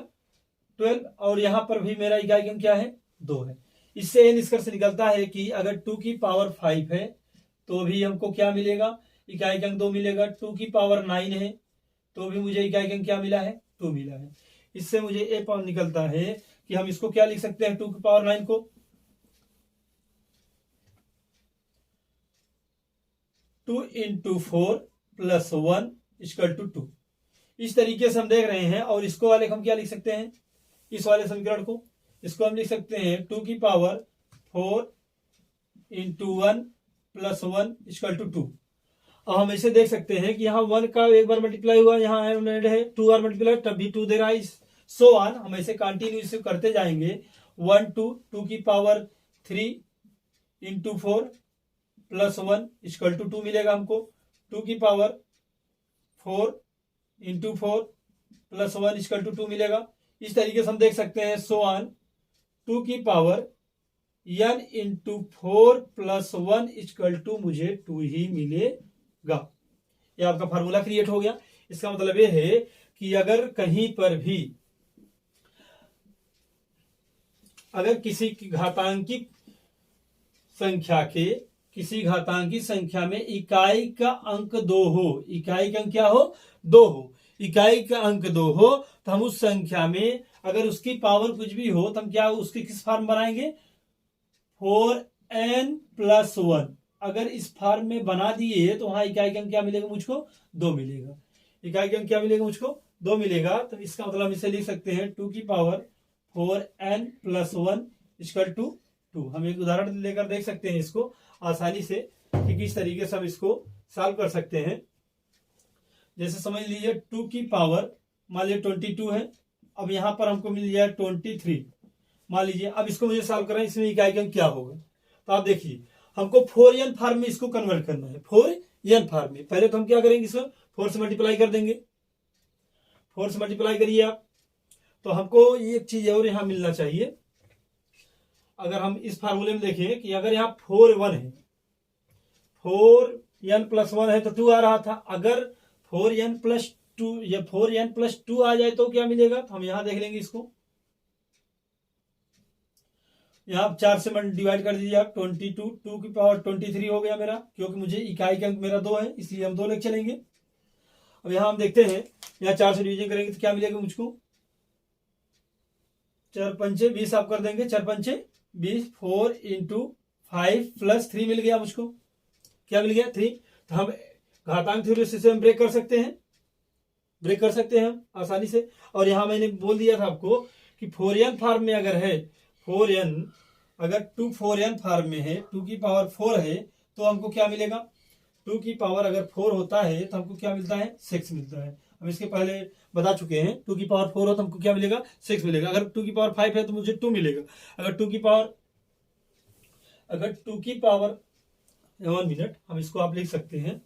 12, और यहां पर भी मेरा इकाई का क्या है, 2 है। इससे यह निष्कर्ष निकलता है कि अगर 2 की पावर 5 है तो भी हमको क्या मिलेगा, इकाई का 2 मिलेगा। 2 की पावर 9 है तो भी मुझे इकाई का क्या मिला है, 2 मिला है। इससे मुझे ए पॉइंट निकलता है कि हम इसको क्या लिख सकते हैं, 2 की पावर 9 को 2 इंटू 4 प्लस 1 इक्वल टू 2। इस तरीके से हम देख रहे हैं। और इसको वाले हम क्या लिख सकते हैं, इस वाले समीकरण को, इसको हम लिख सकते हैं 2 की power 4 into 1 plus 1 equal to 2। अब हम इसे देख सकते हैं कि यहाँ 1 का एक बार मल्टीप्लाई हुआ, यहाँ है 2 बार मल्टीप्लाई, तब भी 2 दे रहा है, सो ऑन। हम ऐसे कंटिन्यू करते जाएंगे। 1 2 की power 3 into 4 plus 1 equal to 2 मिलेगा हमको। 2 की power 4 into 4 plus 1 equal to 2 मिलेगा। इस तरीके से हम देख सकते हैं, सो ऑन। 2 की power n into 4 plus 1 equal to मुझे 2 ही मिलेगा। ये आपका फार्मूला क्रिएट हो गया। इसका मतलब ये है कि अगर कहीं पर भी अगर किसी की घातांकिक संख्या के किसी घातांकी संख्या में इकाई का अंक 2 हो, इकाई का अंक क्या हो, 2 हो, इकाई का अंक 2 हो, तो हम उस संख्या में अगर उसकी पावर कुछ भी हो तो हम क्या उसकी किस फॉर्म बनाएंगे, 4n+1। अगर इस फॉर्म में बना दिए तो वहां इकाई का अंक क्या मिलेगा मुझको, 2 मिलेगा। इकाई का अंक क्या मिलेगा मुझको, 2 मिलेगा। तो इसका मतलब हम इसे लिख सकते हैं 2 की पावर 4n+1 इक्वल टू 2। हम एक उदाहरण लेकर देख सकते हैं इसको आसानी से कि किस तरीके से हम इसको सॉल्व कर सकते हैं। जैसे समझ लीजिए 2 की पावर मान लीजिए 22 है, अब यहां पर हमको मिल गया 23 मान लीजिए। अब इसको मुझे सॉल्व करना है, इसमें इकाई का अंक क्या होगा। तो आप देखिए हमको 4n फॉर्म में इसको कन्वर्ट करना है, 4n फॉर्म में। पहले तो हम क्या करेंगे, इसको 4 से मल्टीप्लाई कर देंगे। 4 से मल्टीप्लाई करिए आप, तो हमको एक चीज और यहां मिलना चाहिए। अगर हम इस फार्मूले में देखें कि अगर यहाँ 4 है, 4n+1 है तो 2 आ रहा था। अगर 4n+2 या 4n+2 आ जाए तो क्या मिलेगा, तो हम यहां देख लेंगे इसको। यहां 4 से डिवाइड कर दीजिए आप, 22, 2 की पावर 23 हो गया मेरा, क्योंकि मुझे इकाई का अंक मेरा 2 है इसलिए हम 2 लेके चलेंगे। अब यहां हम देखते हैं, यहाँ 4 से डिवीजन करेंगे तो क्या मिलेगा मुझको, 4 पंचे 20 आप कर देंगे, 4 पंचे 20, 4 × 5 + 3 मिल गया मुझको। क्या मिल गया, 3। तो हम घातांक थ्योरम से हम ब्रेक कर सकते हैं, ब्रेक कर सकते हैं हम आसानी से। और यहां मैंने बोल दिया था आपको कि 4n फॉर्म में अगर है, 4n अगर 2 4n फॉर्म में है, 2 की पावर 4 है तो हमको क्या मिलेगा, 2 की पावर अगर 4 होता है तो हमको क्या मिलता है, 6 मिलता है। हम इसके पहले बता चुके हैं, 2 की पावर 4 हो तो हमको क्या मिलेगा, 6 मिलेगा। अगर 2 की पावर 5 है तो मुझे 2 मिलेगा। अगर 2 की पावर 1 मिनट, हम इसको आप लिख सकते हैं।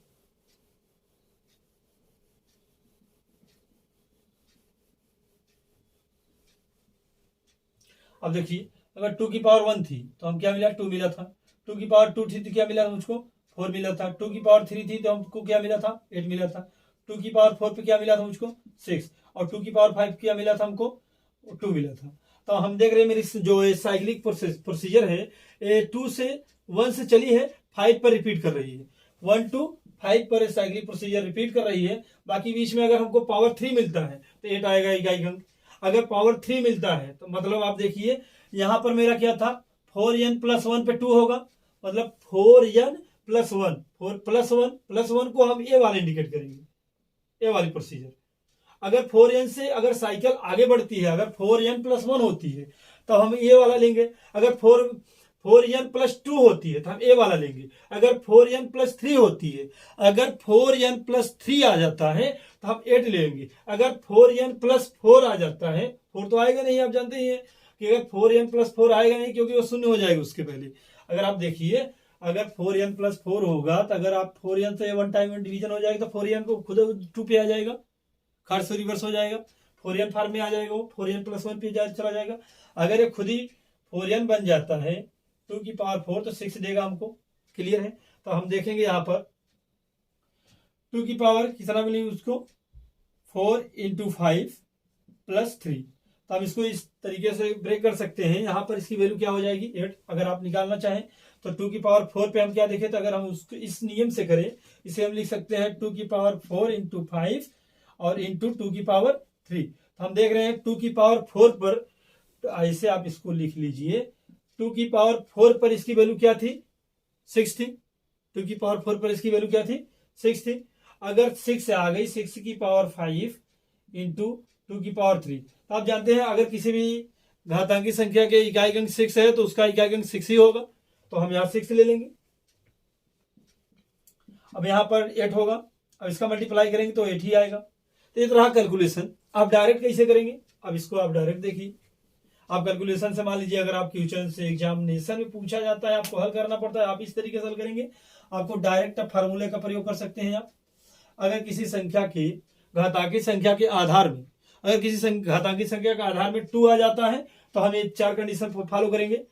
अब देखिए अगर 2 की पावर 1 थी तो हम क्या मिला, 2 मिला था। 2 की पावर 2 थी तो क्या मिला मुझको, 4 मिला था। 2 की पावर 3 थी तो हमको क्या मिला था, 8 मिला था। 2 की पावर 4 पे क्या मिला था मुझको, 6। और 2 की पावर 5 क्या मिला था हमको, 2 मिला था। तो हम देख रहे हैं मेरी जो साइक्लिक प्रोसीजर है 2 से 1 से चली है, 5 पर रिपीट कर रही है। 1 to 5 पर साइक्लिक प्रोसीजर रिपीट कर रही है। बाकी बीच में अगर हमको पावर 3 मिलता है तो 8 आएगा इकाई अंक। अगर पावर 3 मिलता है तो मतलब आप देखिए यहां पर मेरा क्या था, 4n+1 पे 2 होगा, मतलब 4n+1, 4+1 को हम ए वाले इंडिकेट करेंगे, ए वाली प्रोसीजर। अगर 4n से अगर साइकिल आगे बढ़ती है, अगर 4n+1 होती है तो हम ए वाला लेंगे। अगर 4n+2 होती है तो हम ए वाला लेंगे। अगर 4n+3 होती है, अगर 4n+3 आ जाता है तो हम 8 लेंगे। अगर 4n+4 आ जाता है, 4 तो आएगा नहीं, आप जानते ही हैं कि अगर 4n+4 आएगा नहीं क्योंकि वो शून्य हो जाएगा उसके पहले। अगर आप देखिए अगर 4n+4 होगा तो अगर आप 4n से 1 टाइम डिवीजन हो जाएगा तो 4n को खुद 2 पे आ जाएगा, खाट से रिवर्स हो जाएगा, 4n फॉर्म में आ जाएगा, वो 4n+1 पे चला जाएगा। अगर ये खुद ही 4n बन जाता है, 2 की पावर 4 तो 6 देगा हमको, क्लियर है। तो हम देखेंगे यहाँ पर 2 की पावर कितना मिलेगी उसको, 4 × 5 + 3। तो हम इसको इस तरीके से ब्रेक कर सकते हैं। यहाँ पर इसकी वैल्यू क्या हो जाएगी, 8। अगर आप निकालना चाहें तो 2 की पावर 4 पे हम क्या देखें, तो अगर हम उसको इस नियम से करें, इसे हम लिख सकते हैं 2 की पावर 4 × 5 और इंटू 2 की पावर 3। तो हम देख रहे हैं 2 की पावर 4 पर, तो ऐसे आप इसको लिख लीजिए, 2 की पावर 4 पर इसकी वैल्यू क्या थी, 6 थी। 2 की पावर 4 पर इसकी वैल्यू क्या थी, 6 थी। अगर 6 आ गई, 6 की पावर 5 इंटू 2 की पावर 3। तो आप जानते हैं अगर किसी भी घातांकी संख्या के इकाई अंक 6 है तो उसका इकाई अंक 6 ही होगा, तो हम यहां 6 ले लेंगे। अब यहां पर 8 होगा, अब इसका मल्टीप्लाई करेंगे तो 8 ही आएगा। तो ये रहा कैलकुलेशन। आप डायरेक्ट कैसे करेंगे, अब इसको आप डायरेक्ट देखिए। आप कैलकुलेशन से मान लीजिए अगर आपके फ्यूचर से एग्जामिनेशन में पूछा जाता है, आपको हल करना पड़ता है, आप इस तरीके से हल करेंगे। आपको डायरेक्ट फार्मूले का प्रयोग कर सकते हैं आप। अगर किसी संख्या की घातांकी संख्या के आधार में, अगर किसी घातांकी संख्या के आधार में 2 आ जाता है तो हम ये 4 कंडीशन फॉलो करेंगे।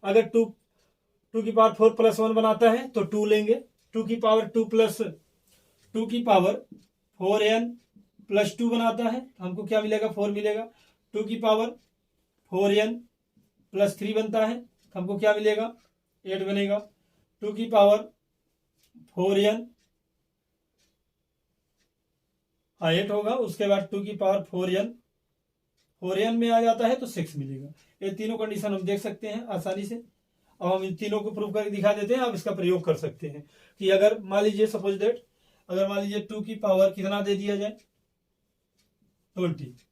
अगर 2 की पावर 4 + 1 बनाता है तो 2 लेंगे। 2 की पावर 2 की पावर 4n+2 बनाता है, हमको क्या मिलेगा, 4 मिलेगा। 2 की पावर 4n+3 बनता है, हमको क्या मिलेगा, 8 बनेगा। 2 की पावर 4n, 8 होगा। उसके बाद 2 की पावर 4n में आ जाता है तो 6 मिलेगा। ये तीनों कंडीशन हम देख सकते हैं आसानी से। अब हम इन तीनों को प्रूव करके दिखा देते हैं। आप इसका प्रयोग कर सकते हैं कि अगर मान लीजिए सपोज दैट, अगर मान लीजिए 2 की पावर कितना दे दिया जाए 20,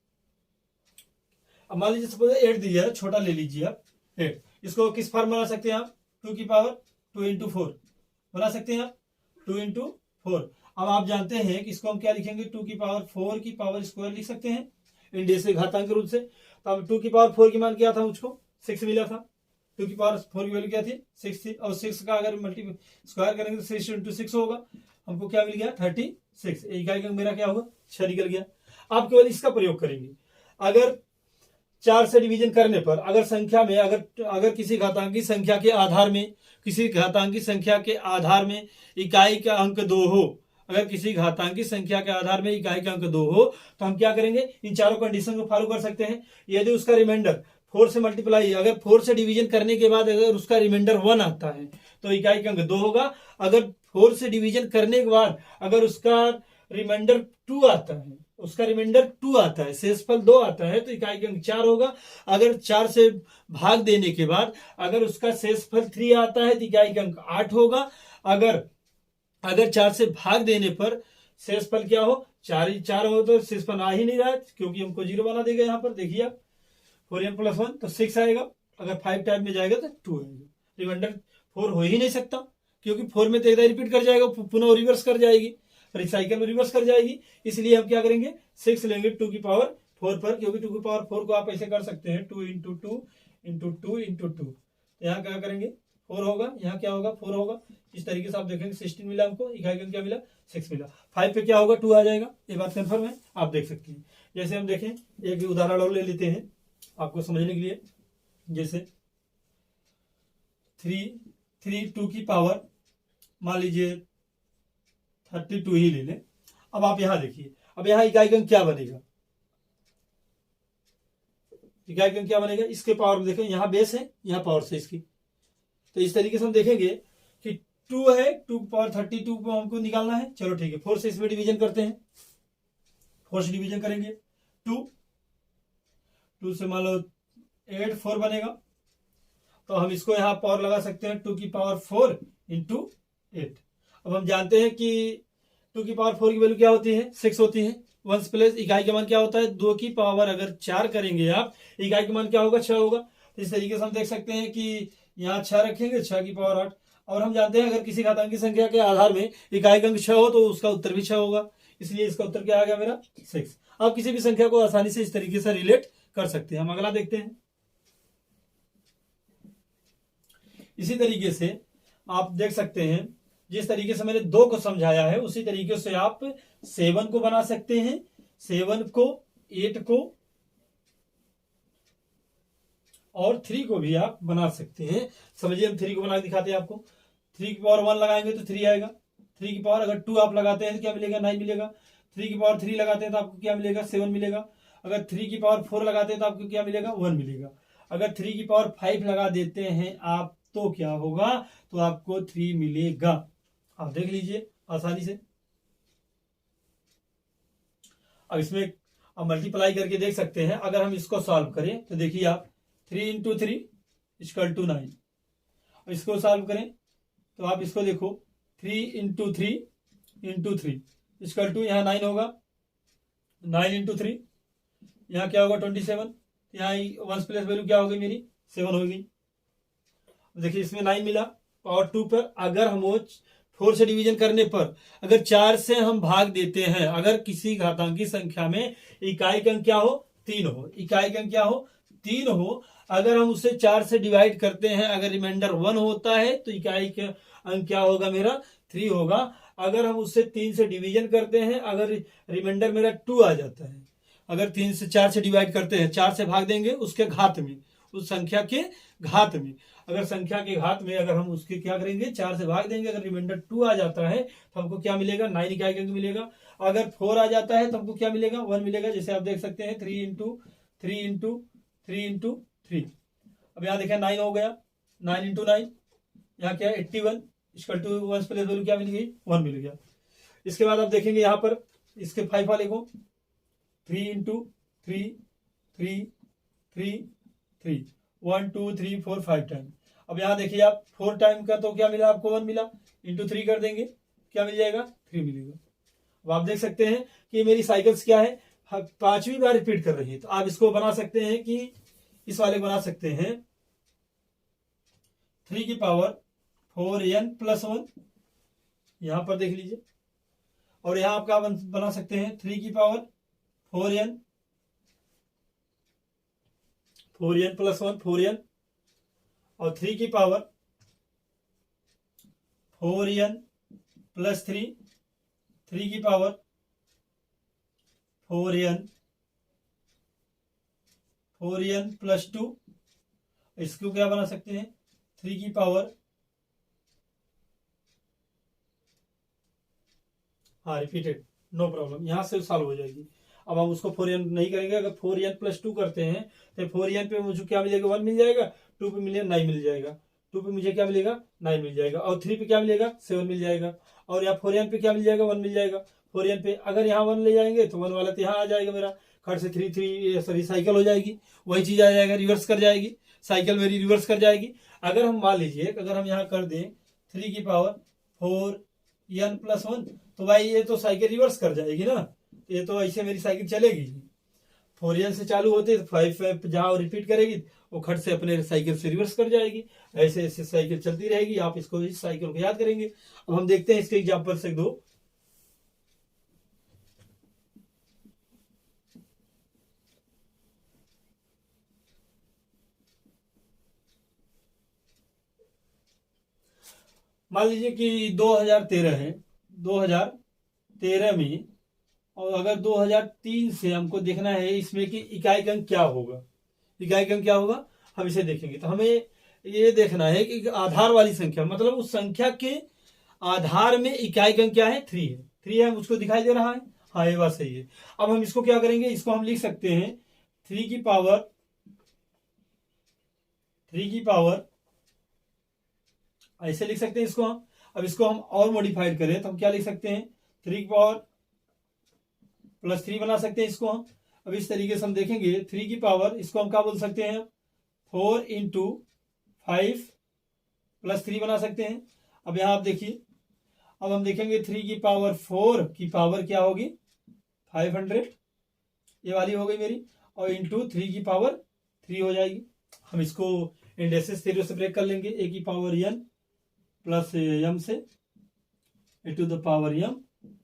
अब मान लीजिए सपोज 8 दिया है, छोटा ले लीजिए आप 8, इसको किस फॉर्म बना सकते हैं आप, 2 की पावर 2 इंटू 4 बना सकते हैं आप, 2 इंटू 4। अब आप जानते हैं कि इसको हम क्या लिखेंगे, 2 की पावर 4 की पावर स्क्वायर लिख सकते हैं इंडिया से घातांक के रूप से। तो अब 2 की पावर 4 की मान क्या था, मुझको 6 मिला था। 2 की पावर 4 की वैल्यू क्या थी, 6 थी। और 6 का अगर मल्टी स्क्वायर करेंगे तो 6 इंटू 6 होगा। हमको क्या मिल गया 36। इकाई अंक मेरा क्या होगा 6 निकल गया। आप केवल इसका प्रयोग करेंगे। अगर 4 से डिवीजन करने पर अगर संख्या में अगर किसी घातांकी संख्या के आधार में, किसी घातांकी संख्या के आधार में इकाई का अंक 2 हो, अगर किसी घातांकी संख्या के आधार में इकाई का अंक 2 हो, तो हम क्या करेंगे, इन चारों कंडीशन को फॉलो कर सकते हैं। यदि उसका रिमाइंडर 4 से मल्टीप्लाई, अगर 4 से डिवीजन करने के बाद अगर उसका रिमाइंडर 1 आता है तो इकाई का अंक 2 होगा। अगर 4 से डिवीजन करने के बाद अगर उसका रिमाइंडर 2 आता है, उसका रिमाइंडर 2 आता है, शेषफल 2 आता है, तो इकाई का अंक 4 होगा। अगर 4 से भाग देने के बाद अगर उसका शेषफल 3 आता है तो इकाई का अंक 8 होगा। अगर 4 से भाग देने पर शेषफल क्या हो, 4 हो तो शेषफल आ ही नहीं रहा है, क्योंकि हमको 0 बना देगा। यहाँ पर देखिए आप 4n + 1 तो 6 आएगा। अगर 5 टाइप में जाएगा तो 2 आएगा। रिमाइंडर 4 हो ही नहीं सकता, क्योंकि 4 में तो एक बार रिपीट कर जाएगा, पुनः रिवर्स कर जाएगी, रिसाइकल में रिवर्स कर जाएगी। इसलिए हम क्या करेंगे, 6 लेंगे 2 की पावर 4 पर, क्योंकि 2 की पावर 4 को आप ऐसे कर सकते हैं 2 इंटू 2 इंटू 2 इंटू 2। यहाँ क्या करेंगे 4 होगा, यहाँ क्या होगा 4 होगा। इस तरीके से आप देखेंगे 16 मिला हमको, इकाई का क्या मिला 6 मिला। 5 पे क्या होगा 2 आ जाएगा। ये बात कन्फर्म है, आप देख सकते हैं। जैसे हम देखें एक उदाहरण और ले लेते हैं आपको समझने के लिए। जैसे 2 की पावर मान लीजिए 32 ही ले लें। अब आप यहां देखिए, अब यहां इकाई का अंक क्या बनेगा, इकाई का अंक क्या बनेगा, इसके पावर में देखें, यहां बेस है, यहां पावर से इसकी। तो इस तरीके से हम देखेंगे कि 2 है, 2 पावर 32 को हमको निकालना है। चलो ठीक है, 4 से इसमें डिवीजन करते हैं। 4 से डिवीजन करेंगे 2 से मान लो 8 4 बनेगा। तो हम इसको यहां पावर लगा सकते हैं 2 की पावर 4 इंटू 8। अब हम जानते हैं कि 2 की पावर 4 की वैल्यू क्या होती है 6 होती है। 1 प्लस इकाई का मान क्या होता है 2 की पावर अगर 4 करेंगे आप, इकाई का मान क्या होगा 6 होगा। तो इस तरीके से हम देख सकते हैं कि यहाँ 6 रखेंगे, 6 की पावर 8। और हम जानते हैं अगर किसी घातांकी संख्या के आधार में इकाई का अंक 6 हो तो उसका उत्तर भी 6 होगा। इसलिए इसका उत्तर क्या आ गया मेरा 6। आप किसी भी संख्या को आसानी से इस तरीके से रिलेट कर सकते हैं। हम अगला देखते हैं। इसी तरीके से आप देख सकते हैं, जिस तरीके से मैंने 2 को समझाया है उसी तरीके से आप 7 को बना सकते हैं, 7 को, 8 को और 3 को भी आप बना सकते हैं। समझिए हम 3 को बना के दिखाते हैं आपको। 3 की पावर 1 लगाएंगे तो 3 आएगा। 3 की पावर अगर 2 आप लगाते हैं तो क्या मिलेगा 9 मिलेगा। 3 की पावर 3 लगाते हैं तो आपको क्या मिलेगा 7 मिलेगा। अगर 3 की पावर 4 लगाते हैं तो आपको क्या मिलेगा 1 मिलेगा। अगर 3 की पावर 5 लगा देते हैं आप तो क्या होगा, तो आपको 3 मिलेगा। आप देख लीजिए आसानी से। अब इसमें अब मल्टीप्लाई करके देख सकते हैं। अगर हम इसको सॉल्व करें तो देखिए आप 3 इंटू 3 इक्वल टू 9। इसको सॉल्व करें तो आप इसको देखो 3 इंटू 3 इंटू 3 इक्वल टू, यहाँ 9 होगा, 9 इंटू 3 यहाँ क्या होगा 27। यहाँ 1 प्लस वैल्यू क्या होगी मेरी 7 होगी। देखिए इसमें 9 मिला पावर 2 पर। अगर हम 4 से डिवीजन करने पर अगर 4 से हम भाग देते हैं, अगर किसी घातांकी संख्या में इकाई का अंक क्या हो 3 हो, इकाई का अंक क्या हो 3 हो, अगर हम उसे 4 से डिवाइड करते हैं, अगर रिमाइंडर 1 होता है तो इकाई का अंक क्या होगा मेरा 3 होगा। अगर हम उससे 3 से डिवीजन करते हैं, अगर रिमाइंडर मेरा 2 आ जाता है, अगर 3 से 4 से डिवाइड करते हैं, 4 से भाग देंगे उसके घात में, उस संख्या के घात में, अगर संख्या के घात में अगर हम उसके क्या करेंगे 4 से भाग देंगे, अगर रिमाइंडर 2 आ जाता है तो हमको क्या मिलेगा 9 इकाई का अंक मिलेगा। अगर 4 आ जाता है तो हमको क्या मिलेगा 1 मिलेगा। जैसे आप देख सकते हैं 3 इंटू 3 इंटू 3 इंटू 3। अब यहाँ देखें 9 हो गया, 9 इंटू 9 यहाँ क्या 81। इक्वल टू 1 प्लेस वैल्यू क्या मिल गई, 1 मिल गया। इसके बाद आप देखेंगे यहाँ पर इसके 5 वाले को 3 इंटू 3 3 3 3 1 2 3 4 5 टाइम। अब यहाँ देखिए आप 4 टाइम का तो क्या मिला आपको 1 मिला, इंटू 3 कर देंगे क्या मिल जाएगा 3 मिलेगा। अब आप देख सकते हैं कि मेरी साइकिल्स क्या है 5वीं बार रिपीट कर रही है। तो आप इसको बना सकते हैं कि इस वाले बना सकते हैं 3 की पावर 4n प्लस 1, यहां पर देख लीजिए। और यहां आप क्या बना सकते हैं 3 की पावर 4n प्लस 1 4n, और 3 की पावर 4n प्लस 3 3 की पावर 4n प्लस 2। इसको क्या बना सकते हैं 3 की पावर, हाँ रिपीटेड, नो प्रॉब्लम, यहां से सॉल्व हो जाएगी। अब हम उसको 4n नहीं करेंगे, अगर 4n प्लस 2 करते हैं तो 4n पे मुझे क्या मिलेगा 1 मिल जाएगा, 2 पे मिलेगा 9 मिल जाएगा, 2 पे मुझे क्या मिलेगा 9 मिल जाएगा, और 3 पे क्या मिलेगा 7 मिल जाएगा, और यहाँ 4n पे क्या मिल जाएगा 1 मिल जाएगा। 4n पे अगर यहाँ 1 ले जाएंगे तो 1 वाला तो यहाँ आ जाएगा, मेरा खट से 3 सॉरी साइकिल हो जाएगी, वही चीज आ जाएगा, रिवर्स कर जाएगी साइकिल मेरी, रिवर्स कर जाएगी। अगर हम मान लीजिए अगर हम यहाँ कर दें 3 की पावर 4n प्लस 1, तो भाई ये तो साइकिल रिवर्स कर जाएगी ना, ये तो ऐसे मेरी साइकिल चलेगी। 4n से चालू होते 5 जहां रिपीट करेगी वो खट से अपने साइकिल से रिवर्स कर जाएगी, ऐसे ऐसे साइकिल चलती रहेगी। आप इसको इस साइकिल को याद करेंगे। अब हम देखते हैं इसके एग्जाम्पल से दो। मान लीजिए कि 2013 है, 2013 में, और अगर 2003 से हमको देखना है इसमें कि इकाई अंक क्या होगा, इकाई अंक क्या होगा हम इसे देखेंगे। तो हमें ये देखना है कि आधार वाली संख्या, मतलब उस संख्या के आधार में इकाई अंक क्या है 3 है, 3 है, उसको दिखाई दे रहा है, हाँ ये बात सही है। अब हम इसको क्या करेंगे, इसको हम लिख सकते हैं 3 की पावर ऐसे लिख सकते हैं इसको हम। अब इसको हम और मॉडिफाइड करें तो हम क्या लिख सकते हैं 3 की पावर प्लस 3 बना सकते हैं इसको हम। अब इस तरीके से हम देखेंगे 3 की पावर, इसको हम क्या बोल सकते हैं 4 इंटू 5 प्लस 3 बना सकते हैं। अब यहां आप देखिए, अब हम देखेंगे 3 की पावर 4 की पावर क्या होगी 500, ये वाली हो गई मेरी, और इंटू 3 की पावर 3 हो जाएगी। हम इसको इंडेक्सेस थ्योरम से ब्रेक कर लेंगे, a की पावर n प्लस m से a to the power m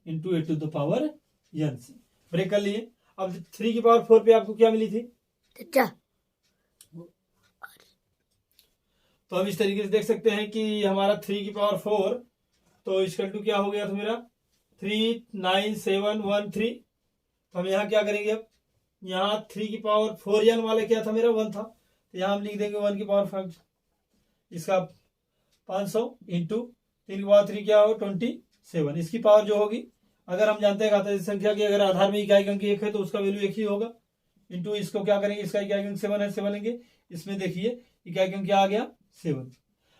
into a to the power n से ब्रेक कर लिए। अब 3 की पावर 4 पे आपको क्या मिली थी, क्या? तो हम इस तरीके से देख सकते हैं कि हमारा 3 की पावर 4 तो इसका टू क्या हो गया था मेरा 39713। तो हम यहाँ क्या करेंगे, अब यहाँ 3 की पावर 4n वाले क्या था मेरा 1 था, तो यहाँ हम लिख देंगे 1 की पावर 5, इसका 500 इंटू 3 की पावर 3 क्या हो 27। इसकी पावर जो होगी, अगर हम जानते हैं घातांकीय संख्या की अगर आधार में इकाई अंक 1 है तो उसका वैल्यू 1 ही होगा, इंटू इसको क्या करेंगे, इसका इकाई अंक 7 है 7 लेंगे, इसमें देखिए इकाई अंक क्या आ गया 7।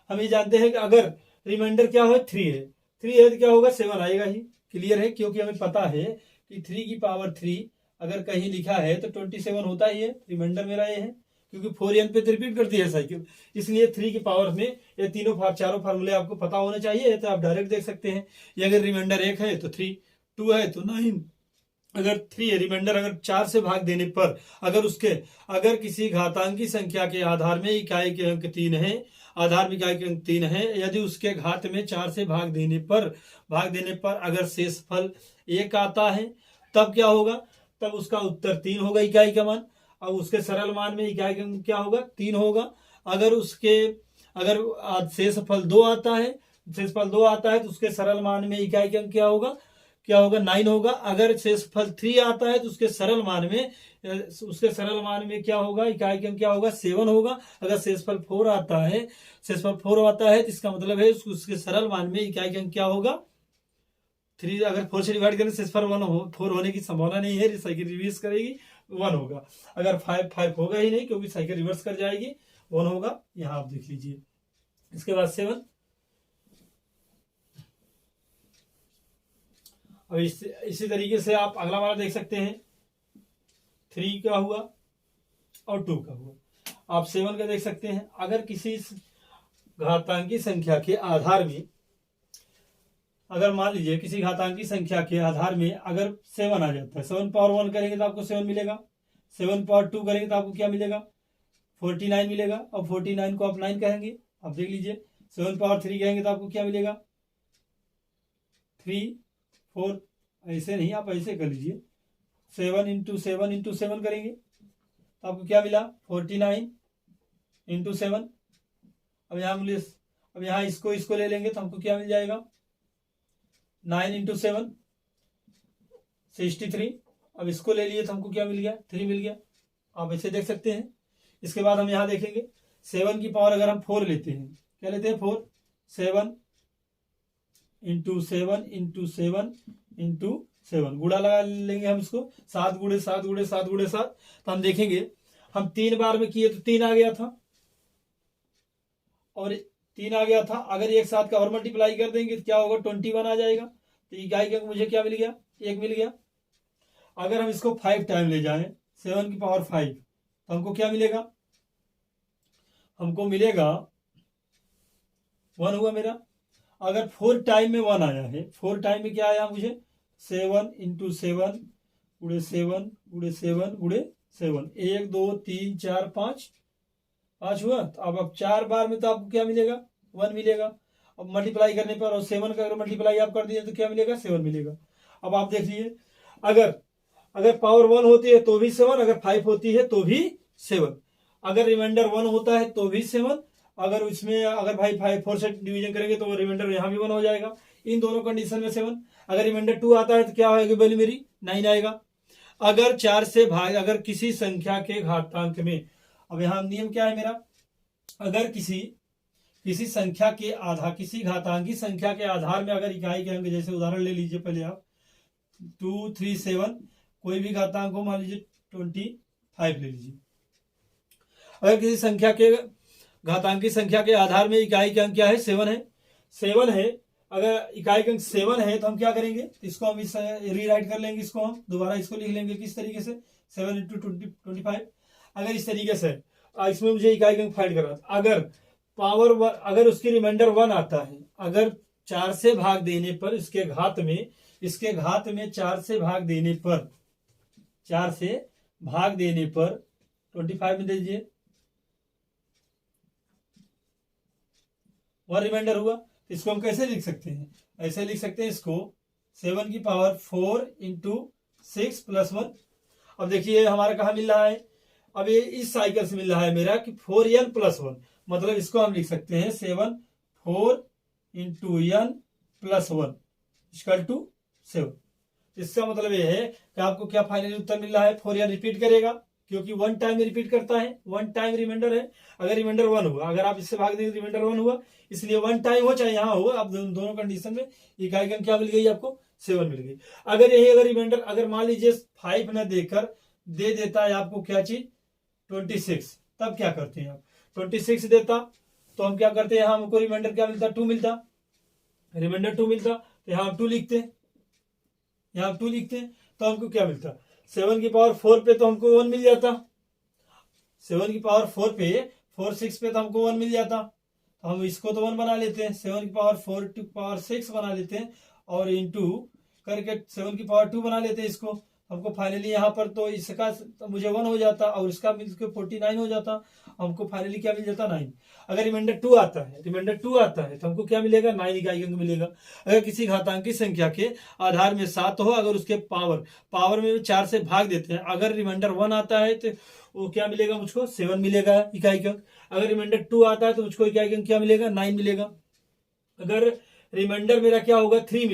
हम ये जानते हैं कि अगर रिमाइंडर क्या हो 3 है, 3 है तो क्या होगा 7 आएगा ही, क्लियर है, क्योंकि हमें पता है कि 3 की पावर 3 अगर कहीं लिखा है तो 27 होता ही है, रिमाइंडर मेरा ये है, क्योंकि 4n पे तो रिपीट करती है साइकिल, इसलिए 3 की पावर में ये चारों फार्मूले आपको पता होने चाहिए, तो आप डायरेक्ट देख सकते हैं। ये अगर रिमाइंडर 1 है तो 3, 2 है तो 9, अगर 3 है रिमाइंडर, अगर 4 से भाग देने पर अगर किसी घातांकी संख्या के आधार में इकाई के अंक 3 है, आधार में इकाई के अंक 3 है, यदि उसके घात में 4 से भाग देने पर अगर शेषफल 1 आता है तब क्या होगा, तब उसका उत्तर 3 होगा इकाई का मान। अब उसके सरल मान में इकाई का अंक क्या होगा 3 होगा। अगर शेषफल 2 आता है तो उसके सरल मान में इकाई का अंक क्या होगा 9 होगा। अगर शेषफल 3 आता है तो उसके सरल मान में क्या होगा इकाई का अंक क्या होगा 7 होगा। अगर शेषफल 4 आता है तो इसका मतलब है उसके सरल मान में इकाई का अंक क्या होगा 3। अगर 4 से डिवाइड करें शेषफल 4 होने की संभावना नहीं है, साइकिल रिवर्स करेगी 1 होगा। अगर 5 होगा ही नहीं क्योंकि साइकिल रिवर्स कर जाएगी, 1 होगा। यहाँ आप देख लीजिए। इसके बाद 7 अब इसी तरीके से आप अगला वाला देख सकते हैं, 3 का हुआ और 2 का हुआ। आप 7 का देख सकते हैं, अगर किसी घातांकी संख्या के आधार में, अगर मान लीजिए किसी घातांकी संख्या के आधार में अगर 7 आ जाता है, 7 पावर 1 करेंगे तो आपको 7 मिलेगा, 7 पावर 2 करेंगे तो आपको क्या मिलेगा, 49 मिलेगा। अब 49 को आप 9 कहेंगे, अब देख लीजिए 7 पावर 3 कहेंगे तो आपको क्या मिलेगा, 3 4, ऐसे नहीं, आप ऐसे कर लीजिए, 7 इंटू 7 इंटू 7 करेंगे तो आपको क्या मिला, 49 इंटू 7। अब यहाँ इसको ले लेंगे तो हमको क्या मिल जाएगा, 9 इंटू 7 63। अब इसको ले लिए तो हमको क्या मिल गया, 3 मिल गया। आप ऐसे देख सकते हैं। इसके बाद हम यहाँ देखेंगे 7 की पावर अगर हम 4 लेते हैं, क्या लेते हैं, 4, 7 इंटू 7 इंटू 7 इंटू 7, गुड़ा लगा लेंगे हम इसको, 7 गुड़े 7 गुड़े 7 गुड़े 7। तो हम देखेंगे हम 3 बार में किए तो 3 आ गया था और 3 आ गया था। अगर एक साथ का और मल्टीप्लाई कर देंगे तो क्या होगा, 21 आ जाएगा। तो इकाई का मुझे क्या मिल गया, 1 मिल गया। अगर हम इसको 5 टाइम ले जाएं, 7 की पावर 5, तो हमको क्या मिलेगा, हमको मिलेगा 1 हुआ मेरा। अगर 4 टाइम में 1 आया है, 4 टाइम में क्या आया मुझे, 7 इंटू 7 गुड़े 7 गुड़े 7 गुड़े 7, 1 2 3 4 5 हुआ। तो अब 4 बार में तो आपको क्या मिलेगा, 1 मिलेगा। अब मल्टीप्लाई करने पर, और 7 का अगर मल्टीप्लाई आप कर दिए तो क्या मिलेगा, 7 मिलेगा। अब आप देख लीजिए, अगर पावर 1 होती है तो भी 7, अगर 5 होती है तो भी 7, अगर रिमाइंडर 1 होता है तो भी 7, अगर उसमें अगर भाई 4 से डिवीजन करेंगे तो रिमाइंडर यहाँ भी 1 हो जाएगा। इन दोनों कंडीशन में 7। अगर रिमाइंडर 2 आता है तो क्या होगा, वैल्यू मेरी 9 आएगा। अगर 4 से भाग, अगर किसी संख्या के घातांक में, अब यहाँ नियम क्या है मेरा, अगर किसी संख्या के आधार, किसी घातांकी संख्या के आधार में अगर इकाई के अंक, जैसे उदाहरण ले लीजिए पहले आप 2 3 7, कोई भी घातांक हो, मान लीजिए 25 ले लीजिए। अगर किसी संख्या के घातांकी संख्या के आधार में इकाई के अंक क्या है, 7 है। अगर इकाई के अंक 7 है तो हम क्या करेंगे, इसको हम इस रीराइट कर लेंगे, इसको हम दोबारा इसको लिख लेंगे किस तरीके से, 7 इंटू 25। अगर इस तरीके से, इसमें मुझे इकाई के अंक फाइंड करना, अगर पावर 1, अगर उसकी रिमाइंडर 1 आता है, अगर 4 से भाग देने पर इसके घात में 4 से भाग देने पर 25 में दे दीजिए, 1 रिमाइंडर हुआ। तो इसको हम कैसे लिख सकते हैं, ऐसे लिख सकते हैं इसको, 7 की पावर 4 इंटू 6 प्लस 1। अब देखिए हमारा कहाँ मिल रहा है, अब ये इस साइकिल से मिल रहा है मेरा कि 4n प्लस 1, मतलब इसको हम लिख सकते हैं 7 4 into n plus 1 equal to 7। इसका मतलब ये है कि आपको क्या फाइनली उत्तर मिल रहा है, 4n रिपीट करेगा, क्योंकि 1 टाइम रिपीट करता है, 1 टाइम रिमाइंडर है। अगर रिमाइंडर 1 हुआ, अगर आप इससे भाग देंगे रिमाइंडर 1 हुआ, इसलिए 1 टाइम हो चाहे यहाँ हो, आप दोनों कंडीशन में इकाई का क्या मिल गई आपको, 7 मिल गई। अगर रिमाइंडर, अगर मान लीजिए 5 न देकर दे देता है आपको क्या चीज, 26, तब क्या करते हैं आप, 26 देता तो हम क्या करते हैं, यहाँ हमको रिमाइंडर क्या मिलता, 2 मिलता, रिमाइंडर 2 मिलता, तो यहाँ हम 2 लिखते हैं, तो हमको क्या मिलता, 7 की पावर 4 पे तो हमको 1 मिल जाता, 7 की पावर 4 पे 4 6 पे तो हमको 1 मिल जाता। तो हम इसको तो 1 बना लेते हैं, 7 की पावर 4 टू पावर 6 बना लेते हैं, और इंटू करके 7 की पावर 2 बना लेते हैं इसको। हमको फाइनली यहाँ पर तो इसका तो मुझे 1 हो जाता, और इसका मिल के 49 हो जाता। हमको फाइनली क्या मिल जाता, 9। अगर रिमाइंडर 2 आता है तो हमको क्या मिलेगा, 9 इकाई अंक मिलेगा। अगर किसी घातांकी संख्या के आधार में 7 हो, अगर उसके पावर में 4 से भाग देते हैं, अगर रिमाइंडर 1 आता है तो वो क्या मिलेगा मुझको, 7 मिलेगा इकाई अंक। अगर रिमाइंडर 2 आता है तो मुझको इकाई अंक क्या मिलेगा, 9 मिलेगा। अगर रिमाइंडर मेरा क्या होगा, 3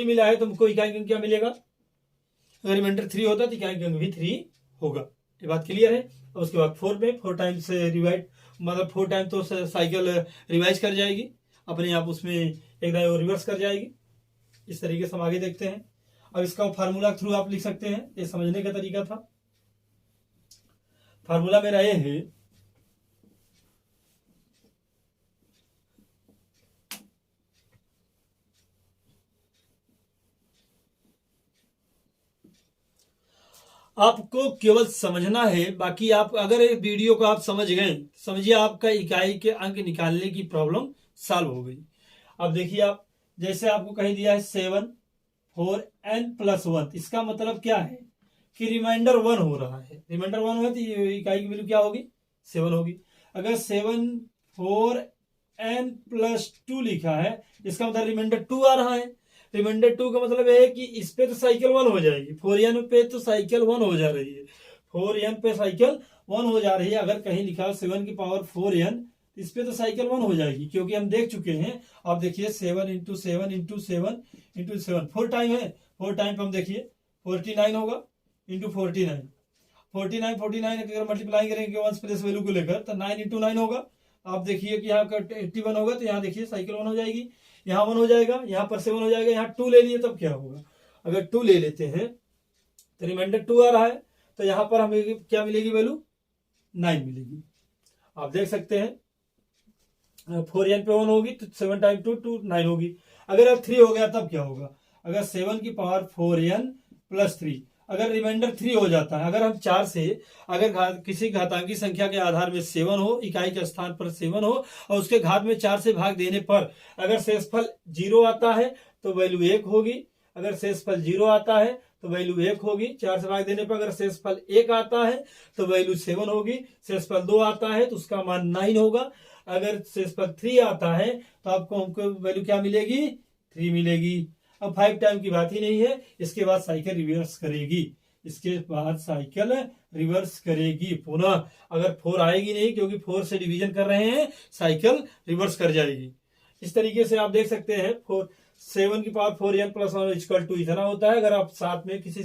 मिला है तो हमको इकाई अंक क्या मिलेगा, अगर रिमाइंडर 3 होता तो इकाई अंक भी 3 होगा। ये बात क्लियर है। और उसके बाद 4 टाइम से रिवाइड, मतलब 4 टाइम तो साइकिल रिवाइज कर जाएगी अपने आप, उसमें एकदम रिवर्स कर जाएगी। इस तरीके से हम आगे देखते हैं। अब इसका फार्मूला थ्रू आप लिख सकते हैं, ये समझने का तरीका था। फार्मूला मेरा ये है, आपको केवल समझना है, बाकी आप अगर इस वीडियो को आप समझ गए, समझिए आपका इकाई के अंक निकालने की प्रॉब्लम सॉल्व हो गई। अब देखिए आप, जैसे आपको कहीं दिया है 7 4 n+1, इसका मतलब क्या है कि रिमाइंडर 1 हो रहा है। रिमाइंडर 1 है तो ये इकाई की वैल्यू क्या होगी, 7 होगी। अगर 7 4 n+2 लिखा है, इसका मतलब रिमाइंडर 2 आ रहा है। रिमाइंडर 2 का मतलब है कि इस पे तो साइकिल 1 हो जाएगी, 4n पे तो साइकिल 1 हो जा रही है, 4n पे साइकिल 1 हो जा रही है। अगर कहीं लिखा 7 की पावर 4n, इस पे तो साइकिल 1 हो जाएगी, क्योंकि हम देख चुके हैं। आप देखिए 7 इंटू 7 इंटू 7 इंटू 7, 4 टाइम है, 4 टाइम पे हम देखिए 49 होगा, इंटू 49 49 अगर मल्टीप्लाई करेंगे वंस प्लेस वैल्यू को लेकर तो 9 इंटू 9 होगा। आप देखिए कि यहाँ का 81 होगा, तो यहाँ देखिए साइकिल 1 हो जाएगी, यहाँ 1 हो जाएगा, यहाँ पर 7 हो जाएगा, यहाँ 2 ले लिए तब क्या होगा। अगर 2 ले लेते हैं तो रिमाइंडर 2 आ रहा है, तो यहाँ पर हमें क्या मिलेगी वैल्यू, 9 मिलेगी। आप देख सकते हैं 4n पे 1 होगी तो 7 टाइम 2 9 होगी। अगर अब 3 हो गया तब क्या होगा, अगर 7 की पावर 4n+3, अगर रिमाइंडर 3 हो जाता है, अगर हम 4 से अगर किसी घातांकी संख्या के आधार में 7 हो, इकाई के स्थान पर 7 हो और उसके घात में 4 से भाग देने पर अगर शेषफल 0 आता है तो वैल्यू 1 होगी। अगर शेषफल 0 आता है तो वैल्यू 1 होगी। 4 से भाग देने पर अगर शेषफल 1 आता है तो वैल्यू 7 होगी। शेषफल 2 आता है तो उसका मान 9 होगा। अगर शेषफल 3 आता है तो आपको हमको वैल्यू क्या मिलेगी, 3 मिलेगी। अब 5 टाइम की बात ही नहीं है, इसके बाद साइकिल रिवर्स करेगी, इसके बाद साइकिल रिवर्स करेगी पुनः। अगर 4 आएगी नहीं, क्योंकि 4 से डिवीजन कर रहे हैं, साइकिल रिवर्स कर जाएगी। इस तरीके से आप देख सकते हैं 7 की पावर 4n+1 = इतना होता है। अगर आप साथ में किसी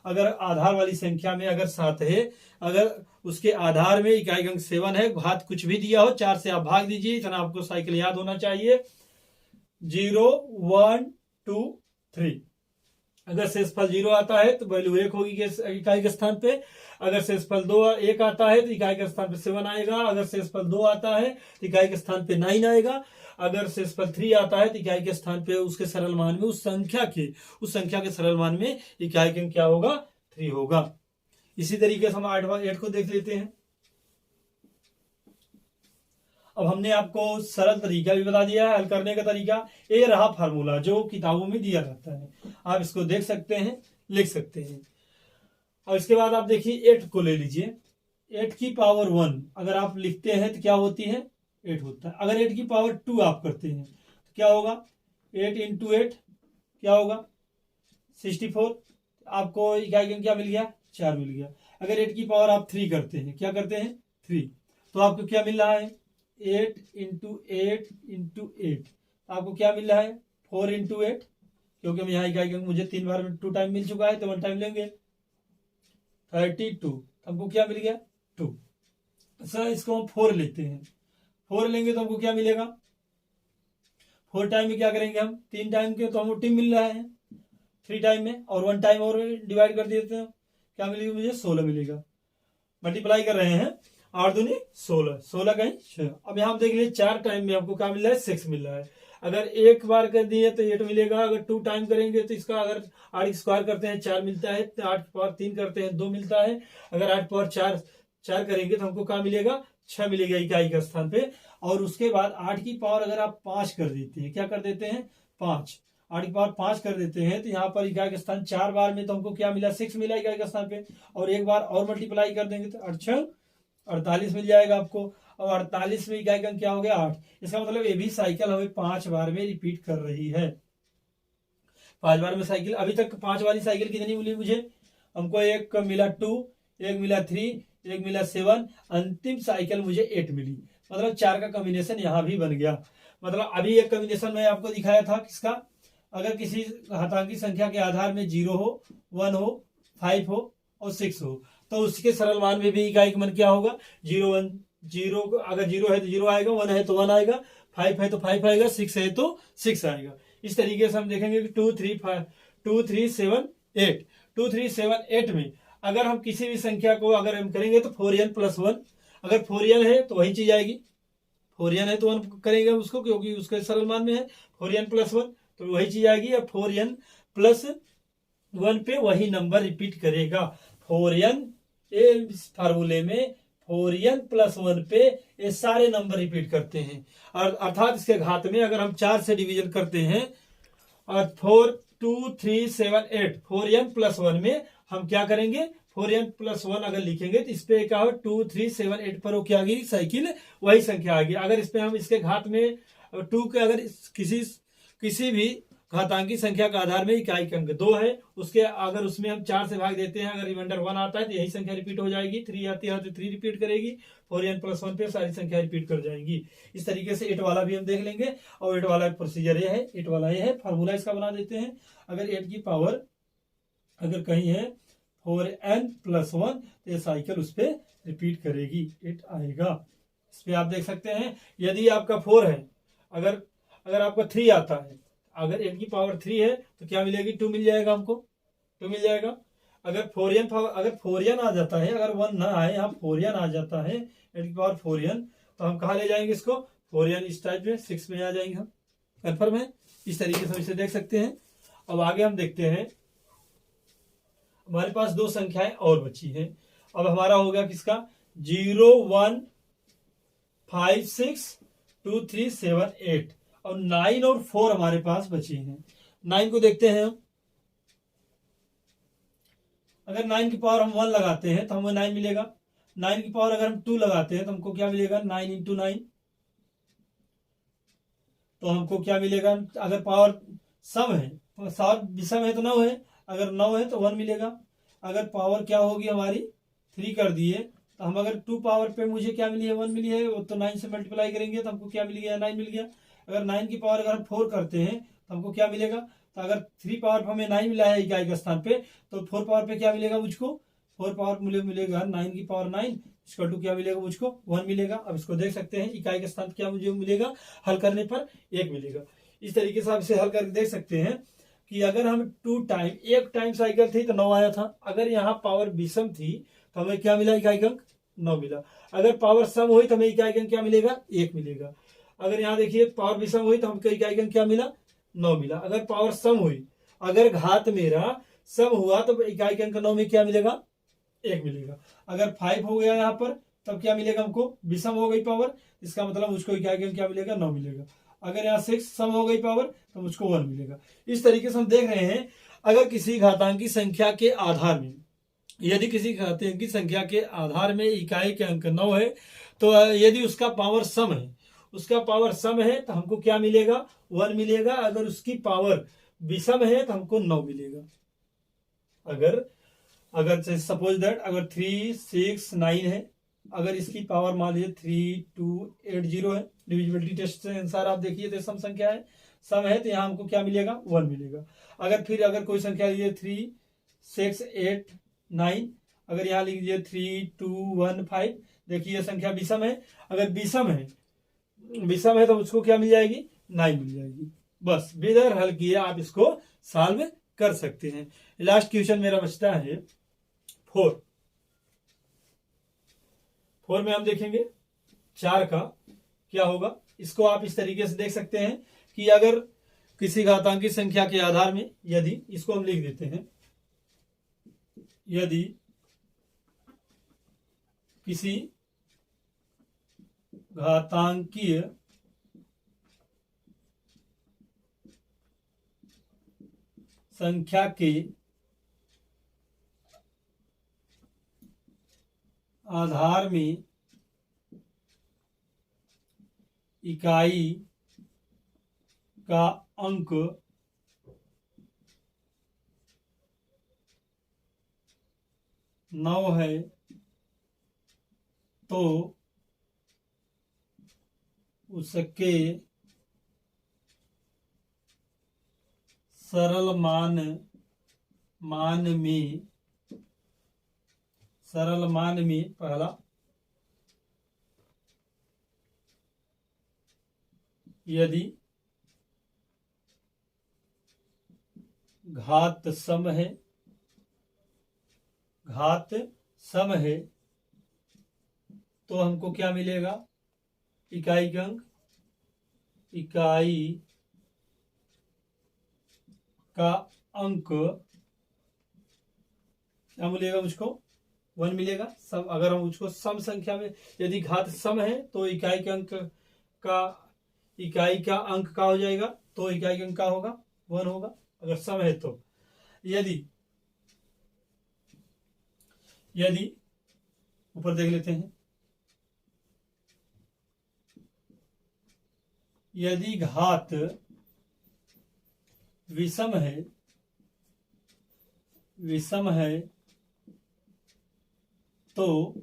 अगर आधार वाली संख्या में अगर 7 है, अगर उसके आधार में इकाई अंक 7 है, घात कुछ भी दिया हो, 4 से आप भाग दीजिए, इतना आपको साइकिल याद होना चाहिए। 0 1 2 3। अगर शेषफल 0 आता है तो वैल्यू 1 होगी इकाई के स्थान पे। अगर शेषफल 1 आता है तो इकाई के स्थान पे 7 आएगा। अगर शेषफल 2 आता है तो इकाई के स्थान पे 9 आएगा। अगर शेषफल 3 आता है तो इकाई के स्थान पे उसके सरल मान में उस संख्या के सरल मान में इकाई का क्या होगा, 3 होगा। इसी तरीके से हम 8 को देख लेते हैं। अब हमने आपको सरल तरीका भी बता दिया है हल करने का तरीका। ये रहा फार्मूला जो किताबों में दिया जाता है, आप इसको देख सकते हैं, लिख सकते हैं। और इसके बाद आप देखिए 8 को ले लीजिए। 8 की पावर 1 अगर आप लिखते हैं तो क्या होती है, 8 होता है। अगर 8 की पावर 2 आप करते हैं तो क्या होगा, 8 इंटू 8 क्या होगा, 64। आपको इकाई अंक क्या मिल गया, 4 मिल गया। अगर 8 की पावर आप 3 करते हैं, क्या करते हैं, 3, तो आपको क्या मिल रहा है, 8 इंटू 8 इंटू 8, आपको क्या मिल रहा है, 4 इंटू 8, क्योंकि हम यहाँ इकाई अंक मुझे 3 बार में 2 टाइम मिल चुका है तो 1 टाइम लेंगे, 32। हमको क्या मिल गया, 2। सर इसको हम 4 लेते हैं, 4 लेंगे तो हमको क्या मिलेगा, 4 टाइम में क्या करेंगे हम, 3 टाइम के तो हमको टीम मिल रहा है 3 टाइम में, और 1 टाइम और डिवाइड कर देते हैं, क्या मिलेगा मुझे, 16 मिलेगा। मल्टीप्लाई कर रहे हैं, 8 दूनी 16, 16 कहीं 6। अब यहाँ देख लीजिए 4 टाइम में हमको क्या मिल रहा है, 6 मिल रहा है। अगर एक बार कर दिए तो 8 मिलेगा। अगर 2 टाइम करेंगे तो इसका अगर 8 स्क्वायर करते हैं 4 मिलता है, 8 पावर 3 करते हैं 2 मिलता है। अगर 8 पावर 4 करेंगे तो हमको क्या मिलेगा, 6 मिलेगा इकाई के स्थान पे। और उसके बाद 8 की पावर अगर आप 5 कर देते हैं, क्या कर देते हैं, 5, 8 की पावर 5 कर देते हैं तो यहाँ पर इकाई के स्थान 4 बार में तो हमको क्या मिला, 6 मिला इकाई के स्थान पे। और एक बार और मल्टीप्लाई कर देंगे तो 8 48 मिल जाएगा आपको। और 48 में इकाई का क्या हो गया, 8। इसका मतलब ये भी साइकिल हमें 5 बार में रिपीट कर रही है। 5 बार में साइकिल, अभी तक 5 वाली साइकिल कितनी मिली मुझे, हमको एक मिला 2, एक मिला 3, एक मिला 7, अंतिम साइकिल मुझे 8 मिली। मतलब 4 का कॉम्बिनेशन यहाँ भी बन गया। मतलब अभी एक कॉम्बिनेशन मैं आपको दिखाया था किसका, अगर किसी घातांकी संख्या के आधार में 0 हो, 1 हो, 5 हो और 6 हो, तो उसके सरल मान में भी इकाई का मान क्या होगा, 0 1 0। अगर 0 है तो 0 आएगा, 1 है तो 1 आएगा, 5 है तो 5 आएगा, 6 है तो 6 आएगा। इस तरीके से हम देखेंगे कि 2 3 7 8 2 3 7 8 में अगर हम किसी भी संख्या को अगर हम करेंगे तो 4n+1, अगर 4n है तो वही चीज आएगी, 4n है तो 1 करेंगे उसको, क्योंकि उसके सरल मान में है 4n+1 तो वही चीज आएगी। अब 4n+1 पे वही नंबर रिपीट करेगा, 4n, इस फार्मूले में 4n+1 पे ये सारे नंबर रिपीट करते हैं, और अर्थात इसके घात में अगर हम 4 से डिवीजन करते हैं और 4 2 3 7 8 4n+1 में हम क्या करेंगे, 4n+1 अगर लिखेंगे तो इस पे क्या हो 2 3 7 8 पर वो क्या आ गई साइकिल, वही संख्या आ गई। अगर इस पे हम इसके घात में 2 के अगर किसी भी घातांकी संख्या का आधार में इकाई के अंक 2 है, उसके अगर उसमें हम 4 से भाग देते हैं, अगर रिमाइंडर 1 आता है तो यही संख्या रिपीट हो जाएगी। 3 आती है तो 3 रिपीट करेगी, 4n+1 पे सारी संख्या रिपीट कर जाएंगी। इस तरीके से 8 वाला भी हम देख लेंगे, और 8 वाला प्रोसीजर ये है, 8 वाला ये है, फार्मूला इसका बना देते हैं। अगर 8 की पावर अगर कहीं है 4n+1 तो ये साइकिल उस पर रिपीट करेगी, 8 आएगा। इस पे आप देख सकते हैं, यदि आपका 4 है, अगर आपका 3 आता है, अगर 8 की पावर 3 है तो क्या मिलेगी, 2 मिल जाएगा, हमको 2 मिल जाएगा। अगर 4n आ जाता है, अगर 1 ना आए, यहाँ 4n आ जाता है, 8 की पावर 4n, तो हम कहाँ ले जाएंगे इसको, 4n इस टाइप में 6 में आ जाएंगे हम। कन्फर्म है? इस तरीके से इसे देख सकते हैं। अब आगे हम देखते हैं, हमारे पास 2 संख्याएं और बची हैं। अब हमारा हो गया किसका, 0 1 5 6 2 3 7 8, और 9 और 4 हमारे पास बचे हैं। 9 को देखते हैं हम, अगर 9 की पावर हम 1 लगाते हैं तो हमें 9 मिलेगा। 9 की पावर अगर हम 2 लगाते हैं तो हमको क्या मिलेगा, 9 × 9, तो हमको क्या मिलेगा, अगर पावर सम है, विषम है तो 9 है, अगर 9 है तो 1 मिलेगा। अगर पावर क्या होगी हमारी 3 कर दिए, तो हम अगर 2 पावर पे मुझे क्या मिली है, 1 मिली है, वो तो 9 से मल्टीप्लाई करेंगे तो हमको क्या मिल गया, 9 मिल गया। अगर 9 की पावर अगर हम 4 करते हैं तो हमको क्या मिलेगा, तो अगर 3 पावर पर हमें 9 मिला है इकाई के स्थान पे, तो 4 पावर पे क्या मिलेगा मुझको, 4 पावर मिलेगा 9 की पावर 9, इसका 2 क्या मिलेगा मुझको, 1 मिलेगा। अब इसको देख सकते हैं, इकाई के स्थान क्या मुझे मिलेगा, हल करने पर 1 मिलेगा। इस तरीके से आप इसे हल करके देख सकते हैं कि अगर हम 2 टाइम, एक टाइम साइकिल थी तो 9 आया था। अगर यहाँ पावर विषम थी तो हमें क्या मिला, इकाई अंक 9 मिला। अगर पावर सम हुई तो हमें इकाई अंक क्या मिलेगा, 1 मिलेगा। अगर यहाँ देखिए पावर विषम हुई तो हमको इकाई अंक क्या मिला, 9 मिला। अगर पावर सम हुई, अगर घात मेरा सम हुआ तो इकाई अंक 9 में क्या मिलेगा, 1 मिलेगा। अगर 5 हो गया यहाँ पर तब क्या मिलेगा हमको, विषम हो गई पावर, इसका मतलब मुझको इकाई अंक क्या मिलेगा, 9 मिलेगा। अगर यहाँ 6 सम हो गई पावर तो मुझको 1 मिलेगा। इस तरीके से हम देख रहे हैं, अगर किसी घातांकी संख्या के आधार में, यदि किसी घातांकी संख्या के आधार में इकाई के अंक 9 है, तो यदि उसका पावर सम है तो हमको क्या मिलेगा, 1 मिलेगा। अगर उसकी पावर विषम है तो हमको 9 मिलेगा। अगर सपोज दैट अगर 3 6 9 है, अगर इसकी पावर मान लीजिए 3 2 8 0 है, डिविजिबिलिटी टेस्ट से अनुसार आप देखिए तो सम संख्या है, सम है तो यहाँ हमको क्या मिलेगा, 1 मिलेगा। अगर कोई संख्या लीजिए 3 6 8 9, अगर यहाँ लिख दीजिए 3 2 1 5, देखिए यह संख्या विषम है। अगर विषम है तो उसको क्या मिल जाएगी, 9 मिल जाएगी। बस बिना हल किए आप इसको सॉल्व कर सकते हैं। लास्ट क्वेश्चन मेरा बचता है 4 में हम देखेंगे 4 का क्या होगा। इसको आप इस तरीके से देख सकते हैं कि अगर किसी घातांकी संख्या के आधार में, यदि इसको हम लिख देते हैं, यदि किसी घातांकीय संख्या के आधार में इकाई का अंक 9 है तो उसके सरल मान में पहला, यदि घात सम है तो हमको क्या मिलेगा, इकाई का अंक क्या मिलेगा मुझको 1 मिलेगा। सम अगर हम उसको सम संख्या में यदि घात सम है तो इकाई का अंक का हो जाएगा, तो इकाई का अंक का होगा 1 होगा अगर सम है तो। यदि यदि ऊपर देख लेते हैं, यदि घात विषम है तो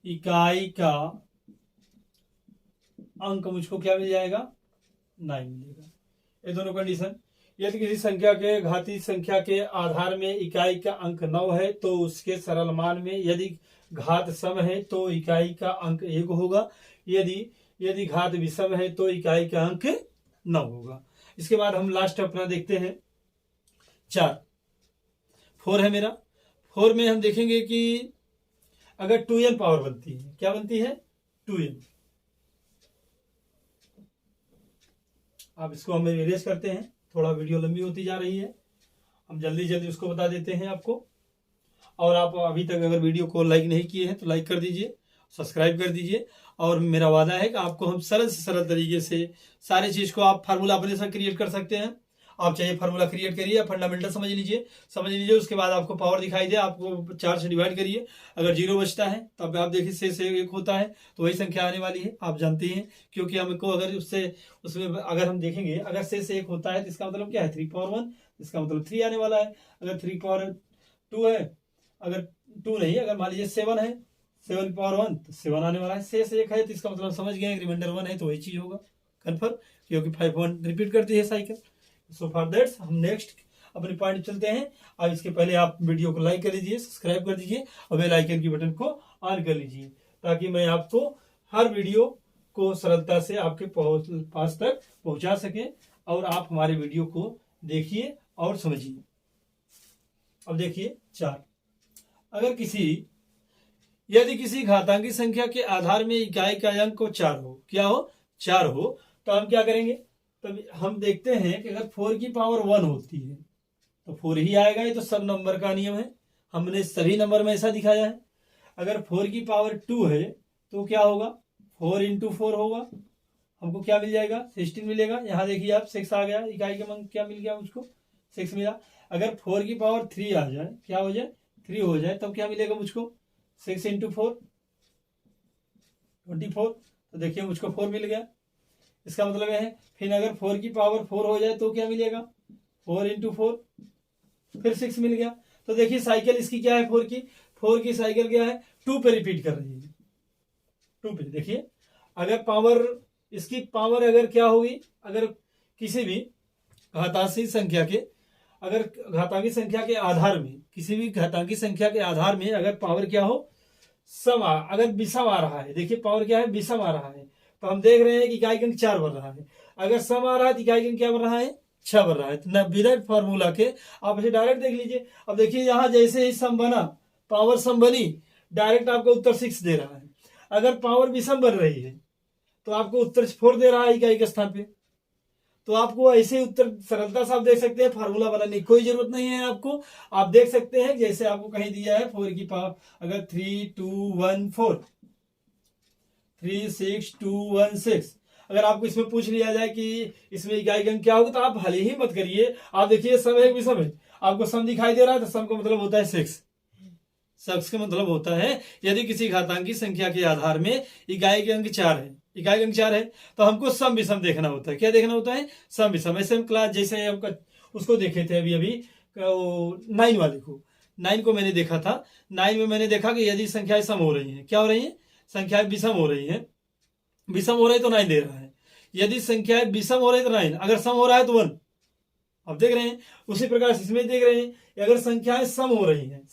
इकाई का अंक मुझको क्या मिल जाएगा 9 मिलेगा। ये दोनों कंडीशन। यदि किसी संख्या के घातीय संख्या के आधार में इकाई का अंक 9 है तो उसके सरल मान में यदि घात सम है तो इकाई का अंक 1 होगा। यदि घात विषम है तो इकाई का अंक 9 होगा। इसके बाद हम लास्ट अपना देखते हैं 4 है मेरा। 4 में हम देखेंगे कि अगर 2n पावर बनती है, क्या बनती है 2n। अब इसको हम इरेज करते हैं, थोड़ा वीडियो लंबी होती जा रही है, हम जल्दी उसको बता देते हैं आपको। और आप अभी तक अगर वीडियो को लाइक नहीं किए हैं तो लाइक कर दीजिए, सब्सक्राइब कर दीजिए। और मेरा वादा है कि आपको हम सरल से सरल तरीके से सारी चीज को आप फार्मूला अपने से क्रिएट कर सकते हैं। आप चाहे फार्मूला क्रिएट करिए, फंडामेंटल समझ लीजिए, उसके बाद आपको पावर दिखाई दे, आपको 4 से डिवाइड करिए। अगर 0 बचता है तब आप देखिए से 1 होता है तो वही संख्या आने वाली है, आप जानते हैं। क्योंकि हमको अगर उसमें अगर हम देखेंगे अगर से 1 होता है तो इसका मतलब क्या है 3 पावर 1, इसका मतलब 3 आने वाला है। अगर 3 पावर 2 है, अगर 2 नहीं, अगर मान लीजिए 7 है, 7 पावर 1 तो 7 आने वाला है। से 1 है तो इसका मतलब समझ गए रिमाइंडर 1 है तो वही चीज होगा कन्फर्म, क्योंकि 5 1 रिपीट करती है साइकिल। सो फॉर दैट्स हम नेक्स्ट अपने पॉइंट चलते हैं। अब इसके पहले आप वीडियो को लाइक कर लीजिए, सब्सक्राइब कर दीजिए और बेल आइकन की बटन को ऑन कर लीजिए, ताकि मैं आपको हर वीडियो को सरलता से आपके पास तक पहुंचा सके और आप हमारे वीडियो को देखिए और समझिए। अब देखिए 4, यदि किसी घातांकी संख्या के आधार में इकाई का अंक को 4 हो, क्या हो 4 हो, तो हम क्या करेंगे, तब हम देखते हैं कि अगर 4 की पावर 1 होती है तो 4 ही आएगा। ये तो सब नंबर का नियम है, हमने सभी नंबर में ऐसा दिखाया है। अगर 4 की पावर 2 है तो क्या होगा 4 × 4 होगा, हमको क्या मिल जाएगा 16 मिलेगा। यहाँ देखिए आप 6 आ गया, इकाई का अंक क्या मिल गया मुझको 6 मिला। अगर 4 की पावर 3 आ जाए, क्या हो जाए 3 हो जाए, तब क्या मिलेगा मुझको 6 × 4 24, तो देखिए मुझको 4 मिल गया। इसका मतलब है फिर अगर 4 की पावर 4 हो जाए तो क्या मिलेगा 4 × 4 फिर 6 मिल गया। तो देखिए साइकिल इसकी क्या है 4 की साइकिल क्या है 2 पे रिपीट कर रही है, 2 पे। देखिए अगर पावर इसकी पावर अगर क्या होगी, अगर किसी भी घातांकी संख्या के आधार में, किसी भी घातांकी संख्या के आधार में अगर पावर क्या हो अगर विषम आ रहा है, देखिए पावर क्या है विषम आ रहा है, तो हम देख रहे हैं कि इकाई अंक 4 बन रहा है। अगर सम आ रहा है तो इकाई अंक क्या बन रहा है 6 बन रहा है। तो विदाउट फार्मूला के आप इसे डायरेक्ट देख लीजिए। अब देखिए यहाँ जैसे ही सम बना, पावर सम बनी, डायरेक्ट आपको उत्तर 6 दे रहा है। अगर पावर विषम बन रही है तो आपको उत्तर 4 दे रहा है इकाई के स्थान पे। तो आपको ऐसे उत्तर सरलता से आप देख सकते हैं, फार्मूला बनाने की कोई जरूरत नहीं है आपको। आप देख सकते हैं जैसे आपको कहीं दिया है 4 की पावर अगर 3 2 1 4 3 6 2 1 6, अगर आपको इसमें पूछ लिया जाए कि इसमें इकाई अंक क्या होगा तो आप भले ही मत करिए। आप देखिए सम है विषम है, आपको सम दिखाई दे रहा है तो सम का मतलब होता है 6 का मतलब होता है यदि किसी घातांकी संख्या के आधार में इकाई के अंक 4 है, इकाई अंक 4 है तो हमको सम विषम देखना होता है। क्या देखना होता है सम विषम। ऐसे हम क्लास जैसे हम उसको देखे थे अभी 9 वाले को, 9 को मैंने देखा था। 9 में मैंने देखा कि यदि संख्याएं सम हो रही हैं, क्या हो रही है संख्याएं विषम हो रही है, विषम हो रही तो 9 दे रहा है। यदि संख्याएं विषम हो रही तो 9, अगर सम हो रहा है तो 1। अब देख रहे हैं उसी प्रकार से इसमें देख रहे हैं अगर संख्याएं सम हो रही हैं,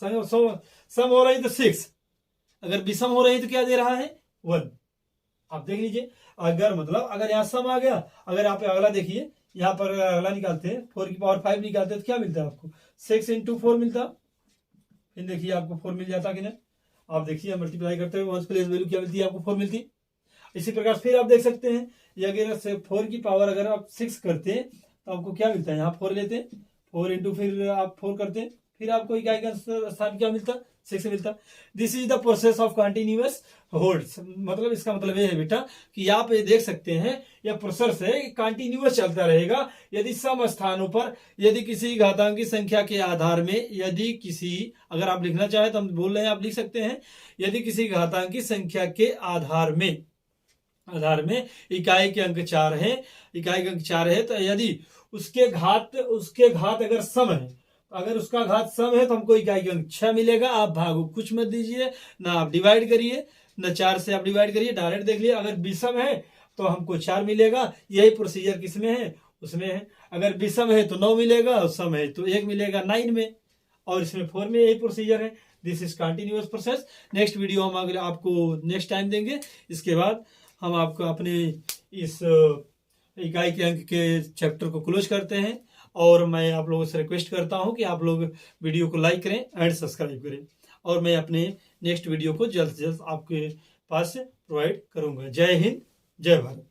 सम हो रही तो 6, अगर विषम हो रही तो क्या दे रहा है 1। आप देख लीजिए अगर मतलब अगर यहाँ सम आ गया, अगर आप अगला देखिए यहाँ पर अगला निकालते हैं 4 की पावर 5 निकालते हैं तो क्या मिलता है आपको 6 × 4 मिलता। फिर देखिए आपको 4 मिल जाता कि नहीं। आप देखिए मल्टीप्लाई करते हुए 1 प्लेस वैल्यू क्या मिलती है आपको 4 मिलती। इसी प्रकार फिर आप देख सकते हैं, ये अगर 4 की पावर अगर आप 6 करते हैं तो आपको क्या मिलता है, यहाँ 4 लेते हैं, 4 इंटू फिर आप 4 करते हैं, फिर आपको इकाई का स्थान क्या मिलता है, 6 मिलता। This is the process of continuous holds. मतलब इसका मतलब ये है बेटा कि आप ये देख सकते हैं यह प्रोसेस है कंटिन्यूअस चलता रहेगा यदि सम स्थानों पर, यदि किसी घातांकी संख्या के आधार में, यदि किसी, अगर आप लिखना चाहे तो हम बोल रहे हैं आप लिख सकते हैं, यदि किसी घातांकी संख्या के आधार में इकाई के अंक 4 है, इकाई के अंक 4 है, तो यदि उसके घात अगर सम है, अगर उसका घात सम है तो हमको इकाई के अंक 6 मिलेगा। आप भागो कुछ मत दीजिए, ना आप डिवाइड करिए, ना 4 से आप डिवाइड करिए, डायरेक्ट देख लिए। अगर विषम है तो हमको 4 मिलेगा, यही प्रोसीजर किसमें है, उसमें है। अगर विषम है तो 9 मिलेगा, और सम है तो 1 मिलेगा 9 में, और इसमें 4 में यही प्रोसीजर है। This is continuous process. Next video हम अगर आपको नेक्स्ट टाइम देंगे, इसके बाद हम आपको अपने इस इकाई के अंक के चैप्टर को क्लोज करते हैं। और मैं आप लोगों से रिक्वेस्ट करता हूं कि आप लोग वीडियो को लाइक करें एंड सब्सक्राइब करें, और मैं अपने नेक्स्ट वीडियो को जल्द से जल्द आपके पास प्रोवाइड करूंगा। जय हिंद, जय भारत।